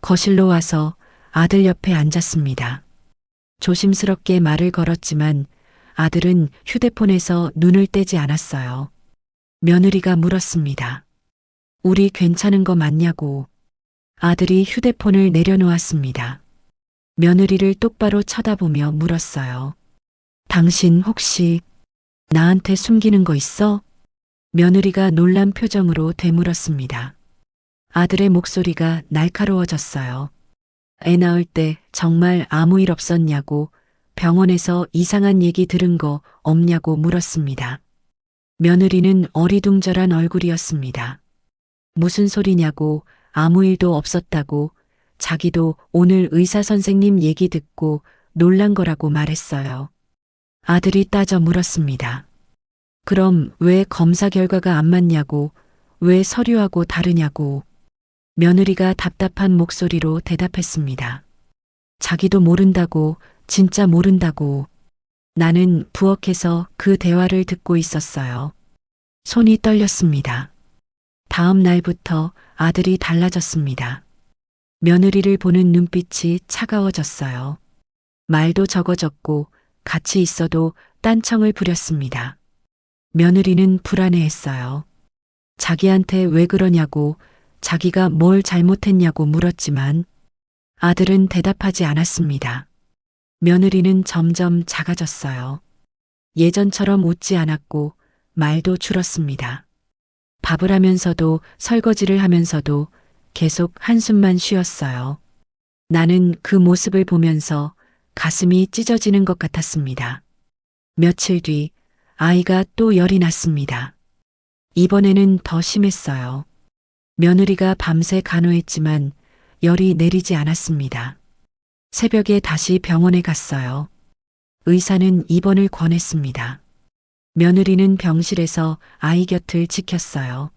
거실로 와서 아들 옆에 앉았습니다. 조심스럽게 말을 걸었지만 아들은 휴대폰에서 눈을 떼지 않았어요. 며느리가 물었습니다. 우리 괜찮은 거 맞냐고. 아들이 휴대폰을 내려놓았습니다. 며느리를 똑바로 쳐다보며 물었어요. 당신 혹시 나한테 숨기는 거 있어? 며느리가 놀란 표정으로 되물었습니다. 아들의 목소리가 날카로워졌어요. 애 낳을 때 정말 아무 일 없었냐고. 병원에서 이상한 얘기 들은 거 없냐고 물었습니다. 며느리는 어리둥절한 얼굴이었습니다. 무슨 소리냐고, 아무 일도 없었다고, 자기도 오늘 의사 선생님 얘기 듣고 놀란 거라고 말했어요. 아들이 따져 물었습니다. 그럼 왜 검사 결과가 안 맞냐고, 왜 서류하고 다르냐고. 며느리가 답답한 목소리로 대답했습니다. 자기도 모른다고, 진짜 모른다고. 나는 부엌에서 그 대화를 듣고 있었어요. 손이 떨렸습니다. 다음 날부터 아들이 달라졌습니다. 며느리를 보는 눈빛이 차가워졌어요. 말도 적어졌고 같이 있어도 딴청을 부렸습니다. 며느리는 불안해했어요. 자기한테 왜 그러냐고, 자기가 뭘 잘못했냐고 물었지만 아들은 대답하지 않았습니다. 며느리는 점점 작아졌어요. 예전처럼 웃지 않았고 말도 줄었습니다. 밥을 하면서도 설거지를 하면서도 계속 한숨만 쉬었어요. 나는 그 모습을 보면서 가슴이 찢어지는 것 같았습니다. 며칠 뒤 아이가 또 열이 났습니다. 이번에는 더 심했어요. 며느리가 밤새 간호했지만 열이 내리지 않았습니다. 새벽에 다시 병원에 갔어요. 의사는 입원을 권했습니다. 며느리는 병실에서 아이 곁을 지켰어요.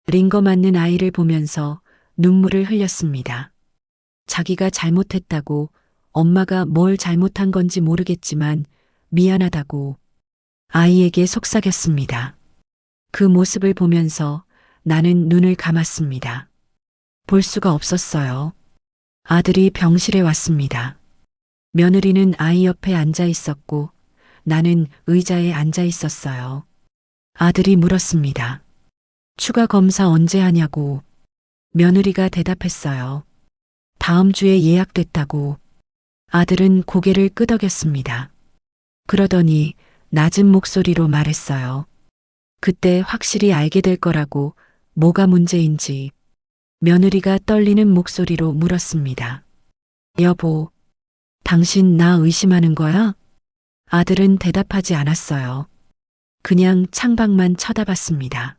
링거 맞는 아이를 보면서 눈물을 흘렸습니다. 자기가 잘못했다고, 엄마가 뭘 잘못한 건지 모르겠지만 미안하다고 아이에게 속삭였습니다. 그 모습을 보면서 나는 눈을 감았습니다. 볼 수가 없었어요. 아들이 병실에 왔습니다. 며느리는 아이 옆에 앉아 있었고 나는 의자에 앉아 있었어요. 아들이 물었습니다. 추가 검사 언제 하냐고. 며느리가 대답했어요. 다음 주에 예약됐다고. 아들은 고개를 끄덕였습니다. 그러더니 낮은 목소리로 말했어요. 그때 확실히 알게 될 거라고, 뭐가 문제인지. 며느리가 떨리는 목소리로 물었습니다. 여보, 당신 나 의심하는 거야? 아들은 대답하지 않았어요. 그냥 창밖만 쳐다봤습니다.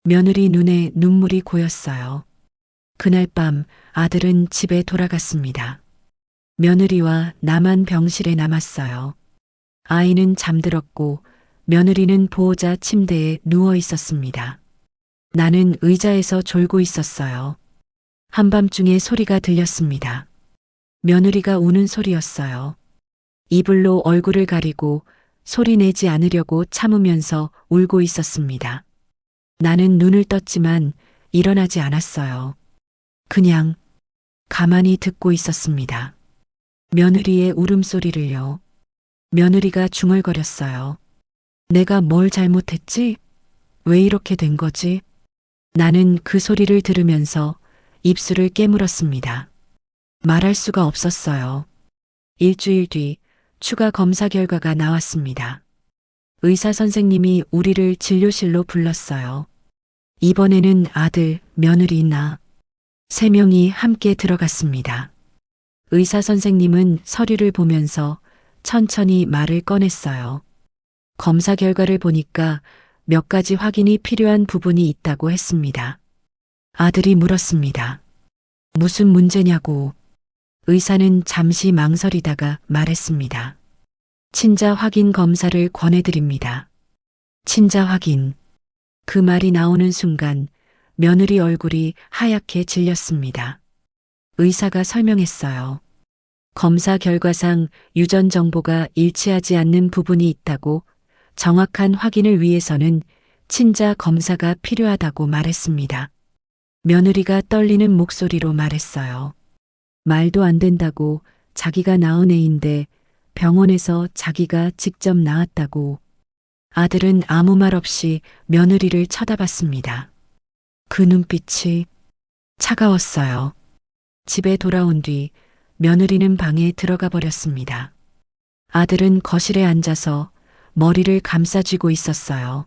며느리 눈에 눈물이 고였어요. 그날 밤 아들은 집에 돌아갔습니다. 며느리와 나만 병실에 남았어요. 아이는 잠들었고 며느리는 보호자 침대에 누워 있었습니다. 나는 의자에서 졸고 있었어요. 한밤중에 소리가 들렸습니다. 며느리가 우는 소리였어요. 이불로 얼굴을 가리고 소리 내지 않으려고 참으면서 울고 있었습니다. 나는 눈을 떴지만 일어나지 않았어요. 그냥 가만히 듣고 있었습니다. 며느리의 울음소리를요. 며느리가 중얼거렸어요. 내가 뭘 잘못했지? 왜 이렇게 된 거지? 나는 그 소리를 들으면서 입술을 깨물었습니다. 말할 수가 없었어요. 일주일 뒤 추가 검사 결과가 나왔습니다. 의사 선생님이 우리를 진료실로 불렀어요. 이번에는 아들, 며느리, 나, 3명이 함께 들어갔습니다. 의사 선생님은 서류를 보면서 천천히 말을 꺼냈어요. 검사 결과를 보니까 몇 가지 확인이 필요한 부분이 있다고 했습니다. 아들이 물었습니다. 무슨 문제냐고. 의사는 잠시 망설이다가 말했습니다. 친자 확인 검사를 권해드립니다. 친자 확인. 그 말이 나오는 순간 며느리 얼굴이 하얗게 질렸습니다. 의사가 설명했어요. 검사 결과상 유전 정보가 일치하지 않는 부분이 있다고, 정확한 확인을 위해서는 친자 검사가 필요하다고 말했습니다. 며느리가 떨리는 목소리로 말했어요. 말도 안 된다고, 자기가 낳은 애인데 병원에서 자기가 직접 낳았다고. 아들은 아무 말 없이 며느리를 쳐다봤습니다. 그 눈빛이 차가웠어요. 집에 돌아온 뒤 며느리는 방에 들어가 버렸습니다. 아들은 거실에 앉아서 머리를 감싸쥐고 있었어요.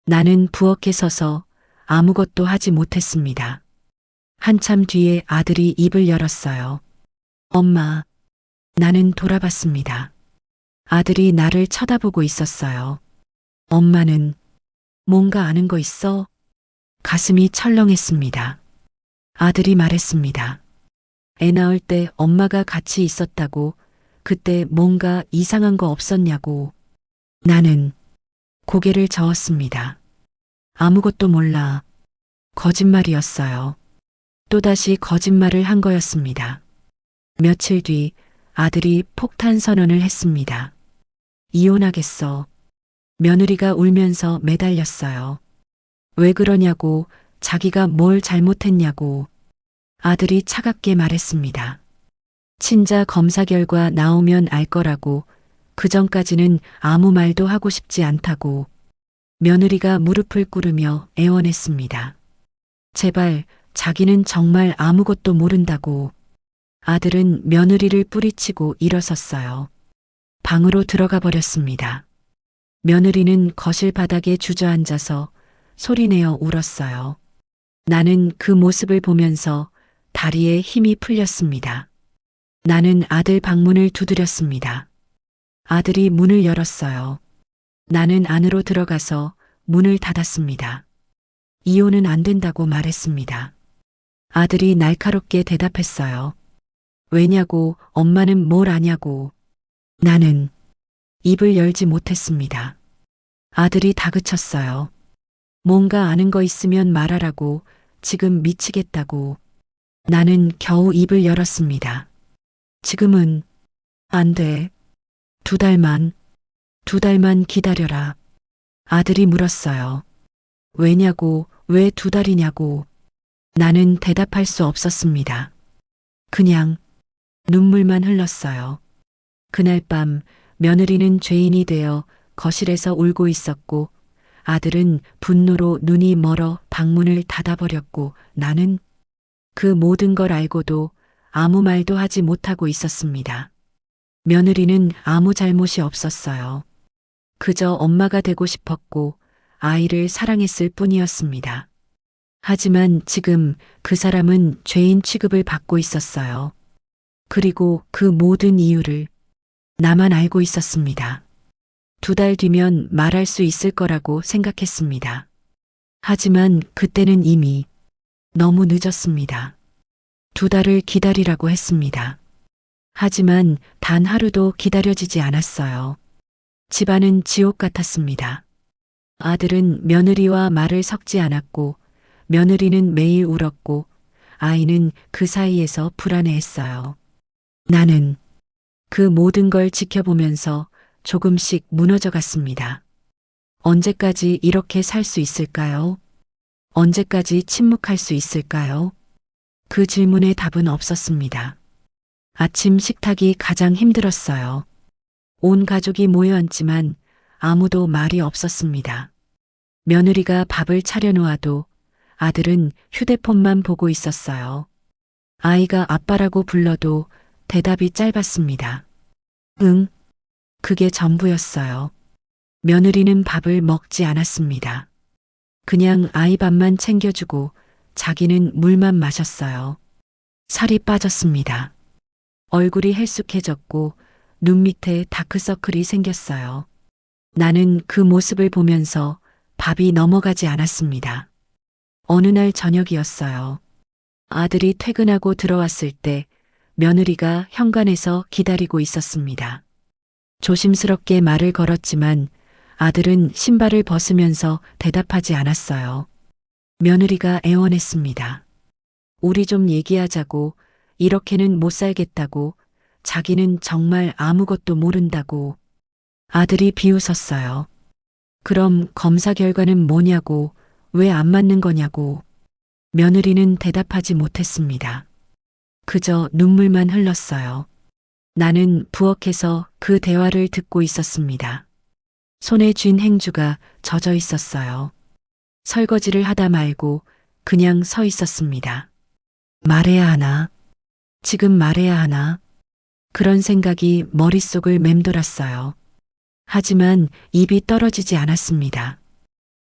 나는 부엌에 서서 아무것도 하지 못했습니다. 한참 뒤에 아들이 입을 열었어요. 엄마. 나는 돌아봤습니다. 아들이 나를 쳐다보고 있었어요. 엄마는 뭔가 아는 거 있어? 가슴이 철렁했습니다. 아들이 말했습니다. 애 낳을 때 엄마가 같이 있었다고, 그때 뭔가 이상한 거 없었냐고. 나는 고개를 저었습니다. 아무것도 몰라. 거짓말이었어요. 또다시 거짓말을 한 거였습니다. 며칠 뒤 아들이 폭탄 선언을 했습니다. 이혼하겠어. 며느리가 울면서 매달렸어요. 왜 그러냐고, 자기가 뭘 잘못했냐고. 아들이 차갑게 말했습니다. 친자 검사 결과 나오면 알 거라고, 그전까지는 아무 말도 하고 싶지 않다고. 며느리가 무릎을 꿇으며 애원했습니다. 제발, 자기는 정말 아무것도 모른다고. 아들은 며느리를 뿌리치고 일어섰어요. 방으로 들어가 버렸습니다. 며느리는 거실 바닥에 주저앉아서 소리내어 울었어요. 나는 그 모습을 보면서 다리에 힘이 풀렸습니다. 나는 아들 방문을 두드렸습니다. 아들이 문을 열었어요. 나는 안으로 들어가서 문을 닫았습니다. 이혼은 안 된다고 말했습니다. 아들이 날카롭게 대답했어요. 왜냐고, 엄마는 뭘 아냐고. 나는 입을 열지 못했습니다. 아들이 다그쳤어요. 뭔가 아는 거 있으면 말하라고, 지금 미치겠다고. 나는 겨우 입을 열었습니다. 지금은 안 돼. 2달만, 2달만 기다려라. 아들이 물었어요. 왜냐고, 왜 2달이냐고. 나는 대답할 수 없었습니다. 그냥 눈물만 흘렀어요. 그날 밤 며느리는 죄인이 되어 거실에서 울고 있었고, 아들은 분노로 눈이 멀어 방문을 닫아버렸고, 나는 그 모든 걸 알고도 아무 말도 하지 못하고 있었습니다. 며느리는 아무 잘못이 없었어요. 그저 엄마가 되고 싶었고 아이를 사랑했을 뿐이었습니다. 하지만 지금 그 사람은 죄인 취급을 받고 있었어요. 그리고 그 모든 이유를 나만 알고 있었습니다. 2달 뒤면 말할 수 있을 거라고 생각했습니다. 하지만 그때는 이미 너무 늦었습니다. 2달을 기다리라고 했습니다. 하지만 단 하루도 기다려지지 않았어요. 집안은 지옥 같았습니다. 아들은 며느리와 말을 섞지 않았고, 며느리는 매일 울었고, 아이는 그 사이에서 불안해했어요. 나는 그 모든 걸 지켜보면서 조금씩 무너져 갔습니다. 언제까지 이렇게 살 수 있을까요? 언제까지 침묵할 수 있을까요? 그 질문에 답은 없었습니다. 아침 식탁이 가장 힘들었어요. 온 가족이 모여 앉지만 아무도 말이 없었습니다. 며느리가 밥을 차려놓아도 아들은 휴대폰만 보고 있었어요. 아이가 아빠라고 불러도 대답이 짧았습니다. 응, 그게 전부였어요. 며느리는 밥을 먹지 않았습니다. 그냥 아이 밥만 챙겨주고 자기는 물만 마셨어요. 살이 빠졌습니다. 얼굴이 헬쑥해졌고 눈 밑에 다크서클이 생겼어요. 나는 그 모습을 보면서 밥이 넘어가지 않았습니다. 어느 날 저녁이었어요. 아들이 퇴근하고 들어왔을 때 며느리가 현관에서 기다리고 있었습니다. 조심스럽게 말을 걸었지만 아들은 신발을 벗으면서 대답하지 않았어요. 며느리가 애원했습니다. 우리 좀 얘기하자고, 이렇게는 못 살겠다고, 자기는 정말 아무것도 모른다고. 아들이 비웃었어요. 그럼 검사 결과는 뭐냐고, 왜 안 맞는 거냐고. 며느리는 대답하지 못했습니다. 그저 눈물만 흘렀어요. 나는 부엌에서 그 대화를 듣고 있었습니다. 손에 쥔 행주가 젖어 있었어요. 설거지를 하다 말고 그냥 서 있었습니다. 말해야 하나? 지금 말해야 하나? 그런 생각이 머릿속을 맴돌았어요. 하지만 입이 떨어지지 않았습니다.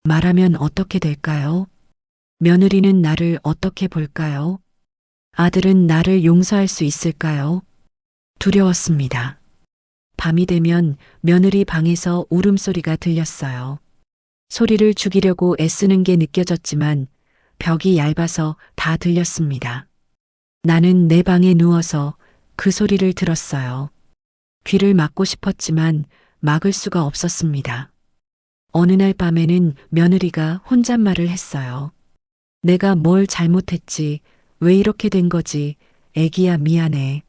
말하면 어떻게 될까요? 며느리는 나를 어떻게 볼까요? 아들은 나를 용서할 수 있을까요? 두려웠습니다. 밤이 되면 며느리 방에서 울음소리가 들렸어요. 소리를 죽이려고 애쓰는 게 느껴졌지만 벽이 얇아서 다 들렸습니다. 나는 내 방에 누워서 그 소리를 들었어요. 귀를 막고 싶었지만 막을 수가 없었습니다. 어느 날 밤에는 며느리가 혼잣말을 했어요. 내가 뭘 잘못했지? 왜 이렇게 된 거지? 애기야 미안해.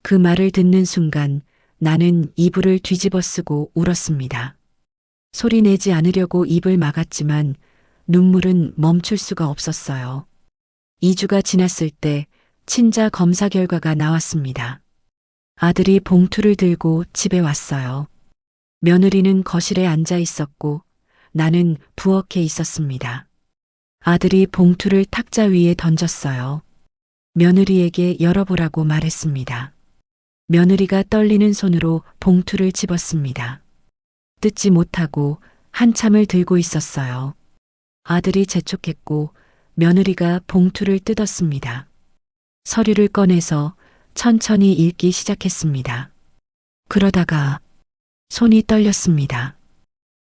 그 말을 듣는 순간 나는 이불을 뒤집어 쓰고 울었습니다. 소리 내지 않으려고 입을 막았지만 눈물은 멈출 수가 없었어요. 2주가 지났을 때 친자 검사 결과가 나왔습니다. 아들이 봉투를 들고 집에 왔어요. 며느리는 거실에 앉아 있었고 나는 부엌에 있었습니다. 아들이 봉투를 탁자 위에 던졌어요. 며느리에게 열어보라고 말했습니다. 며느리가 떨리는 손으로 봉투를 집었습니다. 뜯지 못하고 한참을 들고 있었어요. 아들이 재촉했고 며느리가 봉투를 뜯었습니다. 서류를 꺼내서 천천히 읽기 시작했습니다. 그러다가 손이 떨렸습니다.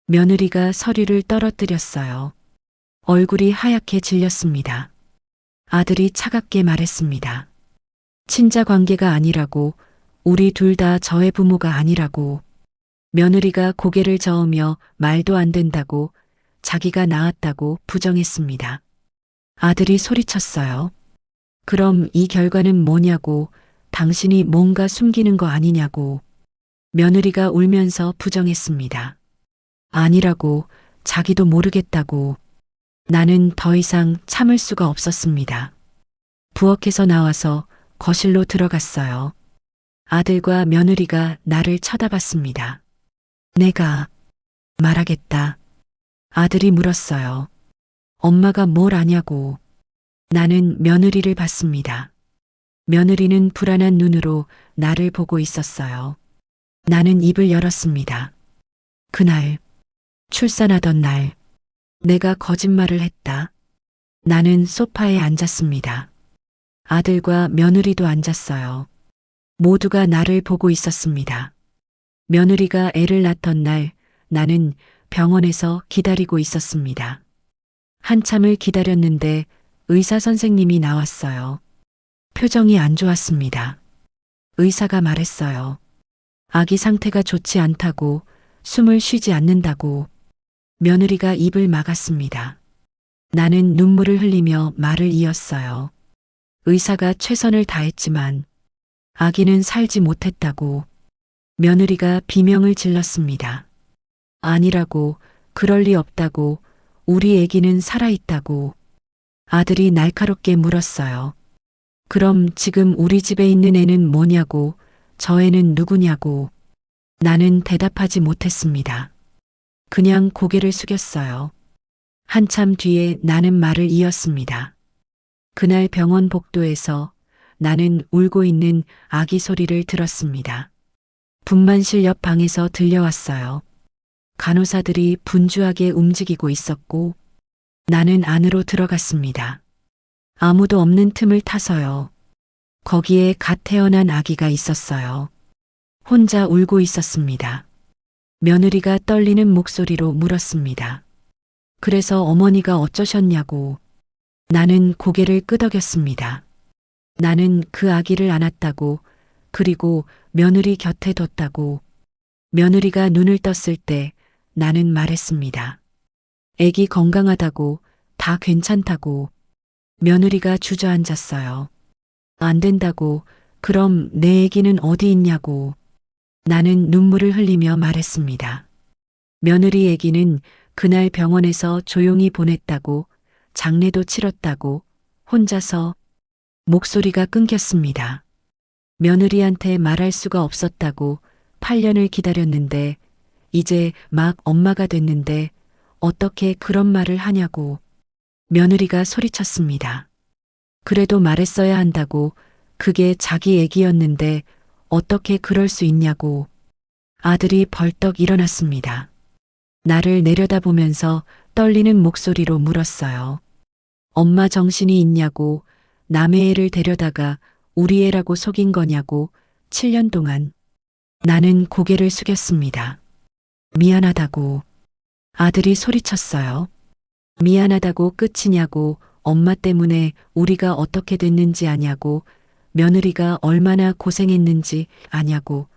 며느리가 서류를 떨어뜨렸어요. 얼굴이 하얗게 질렸습니다. 아들이 차갑게 말했습니다. 친자 관계가 아니라고, 우리 둘 다 저의 부모가 아니라고. 며느리가 고개를 저으며 말도 안 된다고, 자기가 낳았다고 부정했습니다. 아들이 소리쳤어요. 그럼 이 결과는 뭐냐고, 당신이 뭔가 숨기는 거 아니냐고. 며느리가 울면서 부정했습니다. 아니라고, 자기도 모르겠다고. 나는 더 이상 참을 수가 없었습니다. 부엌에서 나와서 거실로 들어갔어요. 아들과 며느리가 나를 쳐다봤습니다. 내가 말하겠다. 아들이 물었어요. 엄마가 뭘 아냐고. 나는 며느리를 봤습니다. 며느리는 불안한 눈으로 나를 보고 있었어요. 나는 입을 열었습니다. 그날, 출산하던 날, 내가 거짓말을 했다. 나는 소파에 앉았습니다. 아들과 며느리도 앉았어요. 모두가 나를 보고 있었습니다. 며느리가 애를 낳던 날 나는 병원에서 기다리고 있었습니다. 한참을 기다렸는데 의사 선생님이 나왔어요. 표정이 안 좋았습니다. 의사가 말했어요. 아기 상태가 좋지 않다고, 숨을 쉬지 않는다고. 며느리가 입을 막았습니다. 나는 눈물을 흘리며 말을 이었어요. 의사가 최선을 다했지만 아기는 살지 못했다고. 며느리가 비명을 질렀습니다. 아니라고, 그럴 리 없다고, 우리 아기는 살아있다고. 아들이 날카롭게 물었어요. 그럼 지금 우리 집에 있는 애는 뭐냐고, 저 애는 누구냐고. 나는 대답하지 못했습니다. 그냥 고개를 숙였어요. 한참 뒤에 나는 말을 이었습니다. 그날 병원 복도에서 나는 울고 있는 아기 소리를 들었습니다. 분만실 옆 방에서 들려왔어요. 간호사들이 분주하게 움직이고 있었고 나는 안으로 들어갔습니다. 아무도 없는 틈을 타서요. 거기에 갓 태어난 아기가 있었어요. 혼자 울고 있었습니다. 며느리가 떨리는 목소리로 물었습니다. 그래서 어머니가 어쩌셨냐고. 나는 고개를 끄덕였습니다. 나는 그 아기를 안았다고, 그리고 며느리 곁에 뒀다고. 며느리가 눈을 떴을 때 나는 말했습니다. 애기 건강하다고, 다 괜찮다고. 며느리가 주저앉았어요. 안 된다고, 그럼 내 애기는 어디 있냐고. 나는 눈물을 흘리며 말했습니다. 며느리 애기는 그날 병원에서 조용히 보냈다고, 장례도 치렀다고, 혼자서. 목소리가 끊겼습니다. 며느리한테 말할 수가 없었다고 8년을 기다렸는데 이제 막 엄마가 됐는데 어떻게 그런 말을 하냐고. 며느리가 소리쳤습니다. 그래도 말했어야 한다고. 그게 자기 애기였는데 어떻게 그럴 수 있냐고. 아들이 벌떡 일어났습니다. 나를 내려다보면서 떨리는 목소리로 물었어요. 엄마 정신이 있냐고. 남의 애를 데려다가 우리 애라고 속인 거냐고. 7년 동안. 나는 고개를 숙였습니다. 미안하다고. 아들이 소리쳤어요. 미안하다고 끝이냐고, 엄마 때문에 우리가 어떻게 됐는지 아냐고, 며느리가 얼마나 고생했는지 아냐고,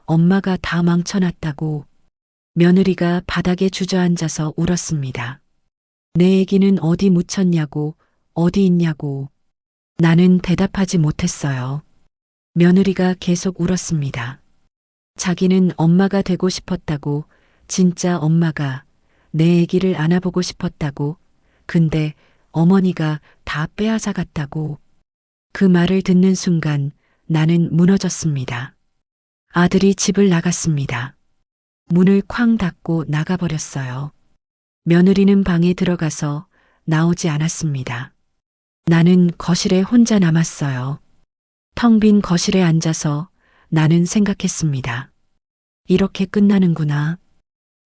엄마가 다 망쳐놨다고. 며느리가 바닥에 주저앉아서 울었습니다. 내 애기는 어디 묻혔냐고, 어디 있냐고. 나는 대답하지 못했어요. 며느리가 계속 울었습니다. 자기는 엄마가 되고 싶었다고, 진짜 엄마가 내 애기를 안아보고 싶었다고, 근데 어머니가 다 빼앗아 갔다고. 그 말을 듣는 순간 나는 무너졌습니다. 아들이 집을 나갔습니다. 문을 쾅 닫고 나가버렸어요. 며느리는 방에 들어가서 나오지 않았습니다. 나는 거실에 혼자 남았어요. 텅 빈 거실에 앉아서 나는 생각했습니다. 이렇게 끝나는구나.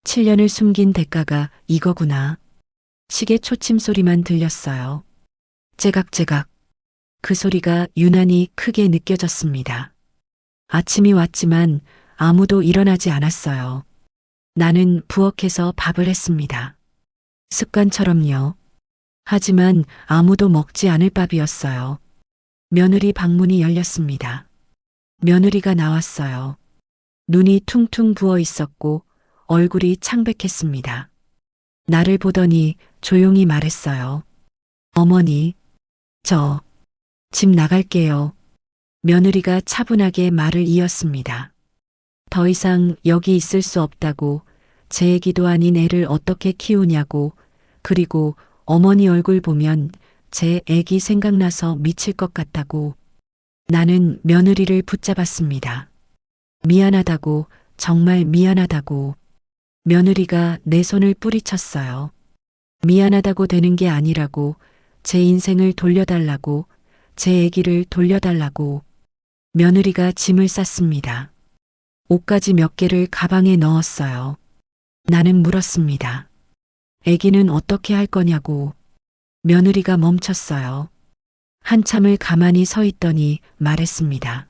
7년을 숨긴 대가가 이거구나. 시계 초침 소리만 들렸어요. 제각제각. 그 소리가 유난히 크게 느껴졌습니다. 아침이 왔지만 아무도 일어나지 않았어요. 나는 부엌에서 밥을 했습니다. 습관처럼요. 하지만 아무도 먹지 않을 밥이었어요. 며느리 방문이 열렸습니다. 며느리가 나왔어요. 눈이 퉁퉁 부어 있었고 얼굴이 창백했습니다. 나를 보더니 조용히 말했어요. 어머니, 저 집 나갈게요. 며느리가 차분하게 말을 이었습니다. 더 이상 여기 있을 수 없다고, 제 애기도 아닌 애를 어떻게 키우냐고, 그리고 어머니 얼굴 보면 제 애기 생각나서 미칠 것 같다고. 나는 며느리를 붙잡았습니다. 미안하다고, 정말 미안하다고. 며느리가 내 손을 뿌리쳤어요. 미안하다고 되는 게 아니라고, 제 인생을 돌려달라고, 제 애기를 돌려달라고. 며느리가 짐을 쌌습니다. 옷가지 몇 개를 가방에 넣었어요. 나는 물었습니다. 애기는 어떻게 할 거냐고. 며느리가 멈췄어요. 한참을 가만히 서 있더니 말했습니다.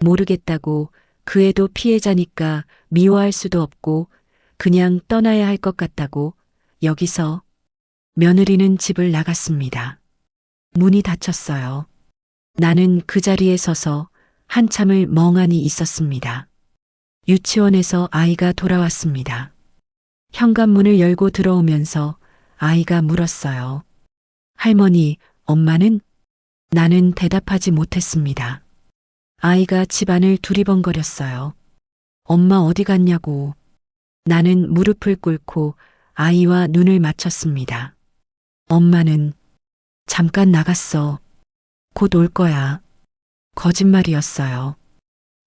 모르겠다고. 그 애도 피해자니까 미워할 수도 없고 그냥 떠나야 할 것 같다고. 여기서. 며느리는 집을 나갔습니다. 문이 닫혔어요. 나는 그 자리에 서서 한참을 멍하니 있었습니다. 유치원에서 아이가 돌아왔습니다. 현관문을 열고 들어오면서 아이가 물었어요. 할머니, 엄마는? 나는 대답하지 못했습니다. 아이가 집안을 두리번거렸어요. 엄마 어디 갔냐고. 나는 무릎을 꿇고 아이와 눈을 맞췄습니다. 엄마는 잠깐 나갔어. 곧 올 거야. 거짓말이었어요.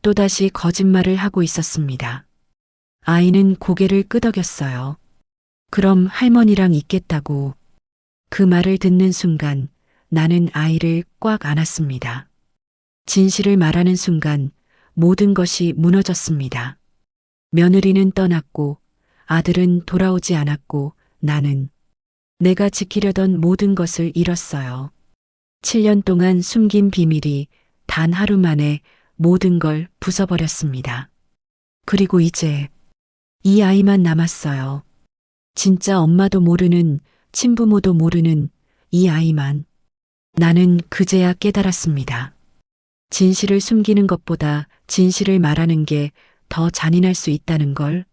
또다시 거짓말을 하고 있었습니다. 아이는 고개를 끄덕였어요. 그럼 할머니랑 있겠다고. 그 말을 듣는 순간 나는 아이를 꽉 안았습니다. 진실을 말하는 순간 모든 것이 무너졌습니다. 며느리는 떠났고 아들은 돌아오지 않았고 나는 내가 지키려던 모든 것을 잃었어요. 7년 동안 숨긴 비밀이 단 하루 만에 모든 걸 부숴버렸습니다. 그리고 이제 이 아이만 남았어요. 진짜 엄마도 모르는, 친부모도 모르는 이 아이만. 나는 그제야 깨달았습니다. 진실을 숨기는 것보다 진실을 말하는 게 더 잔인할 수 있다는 걸.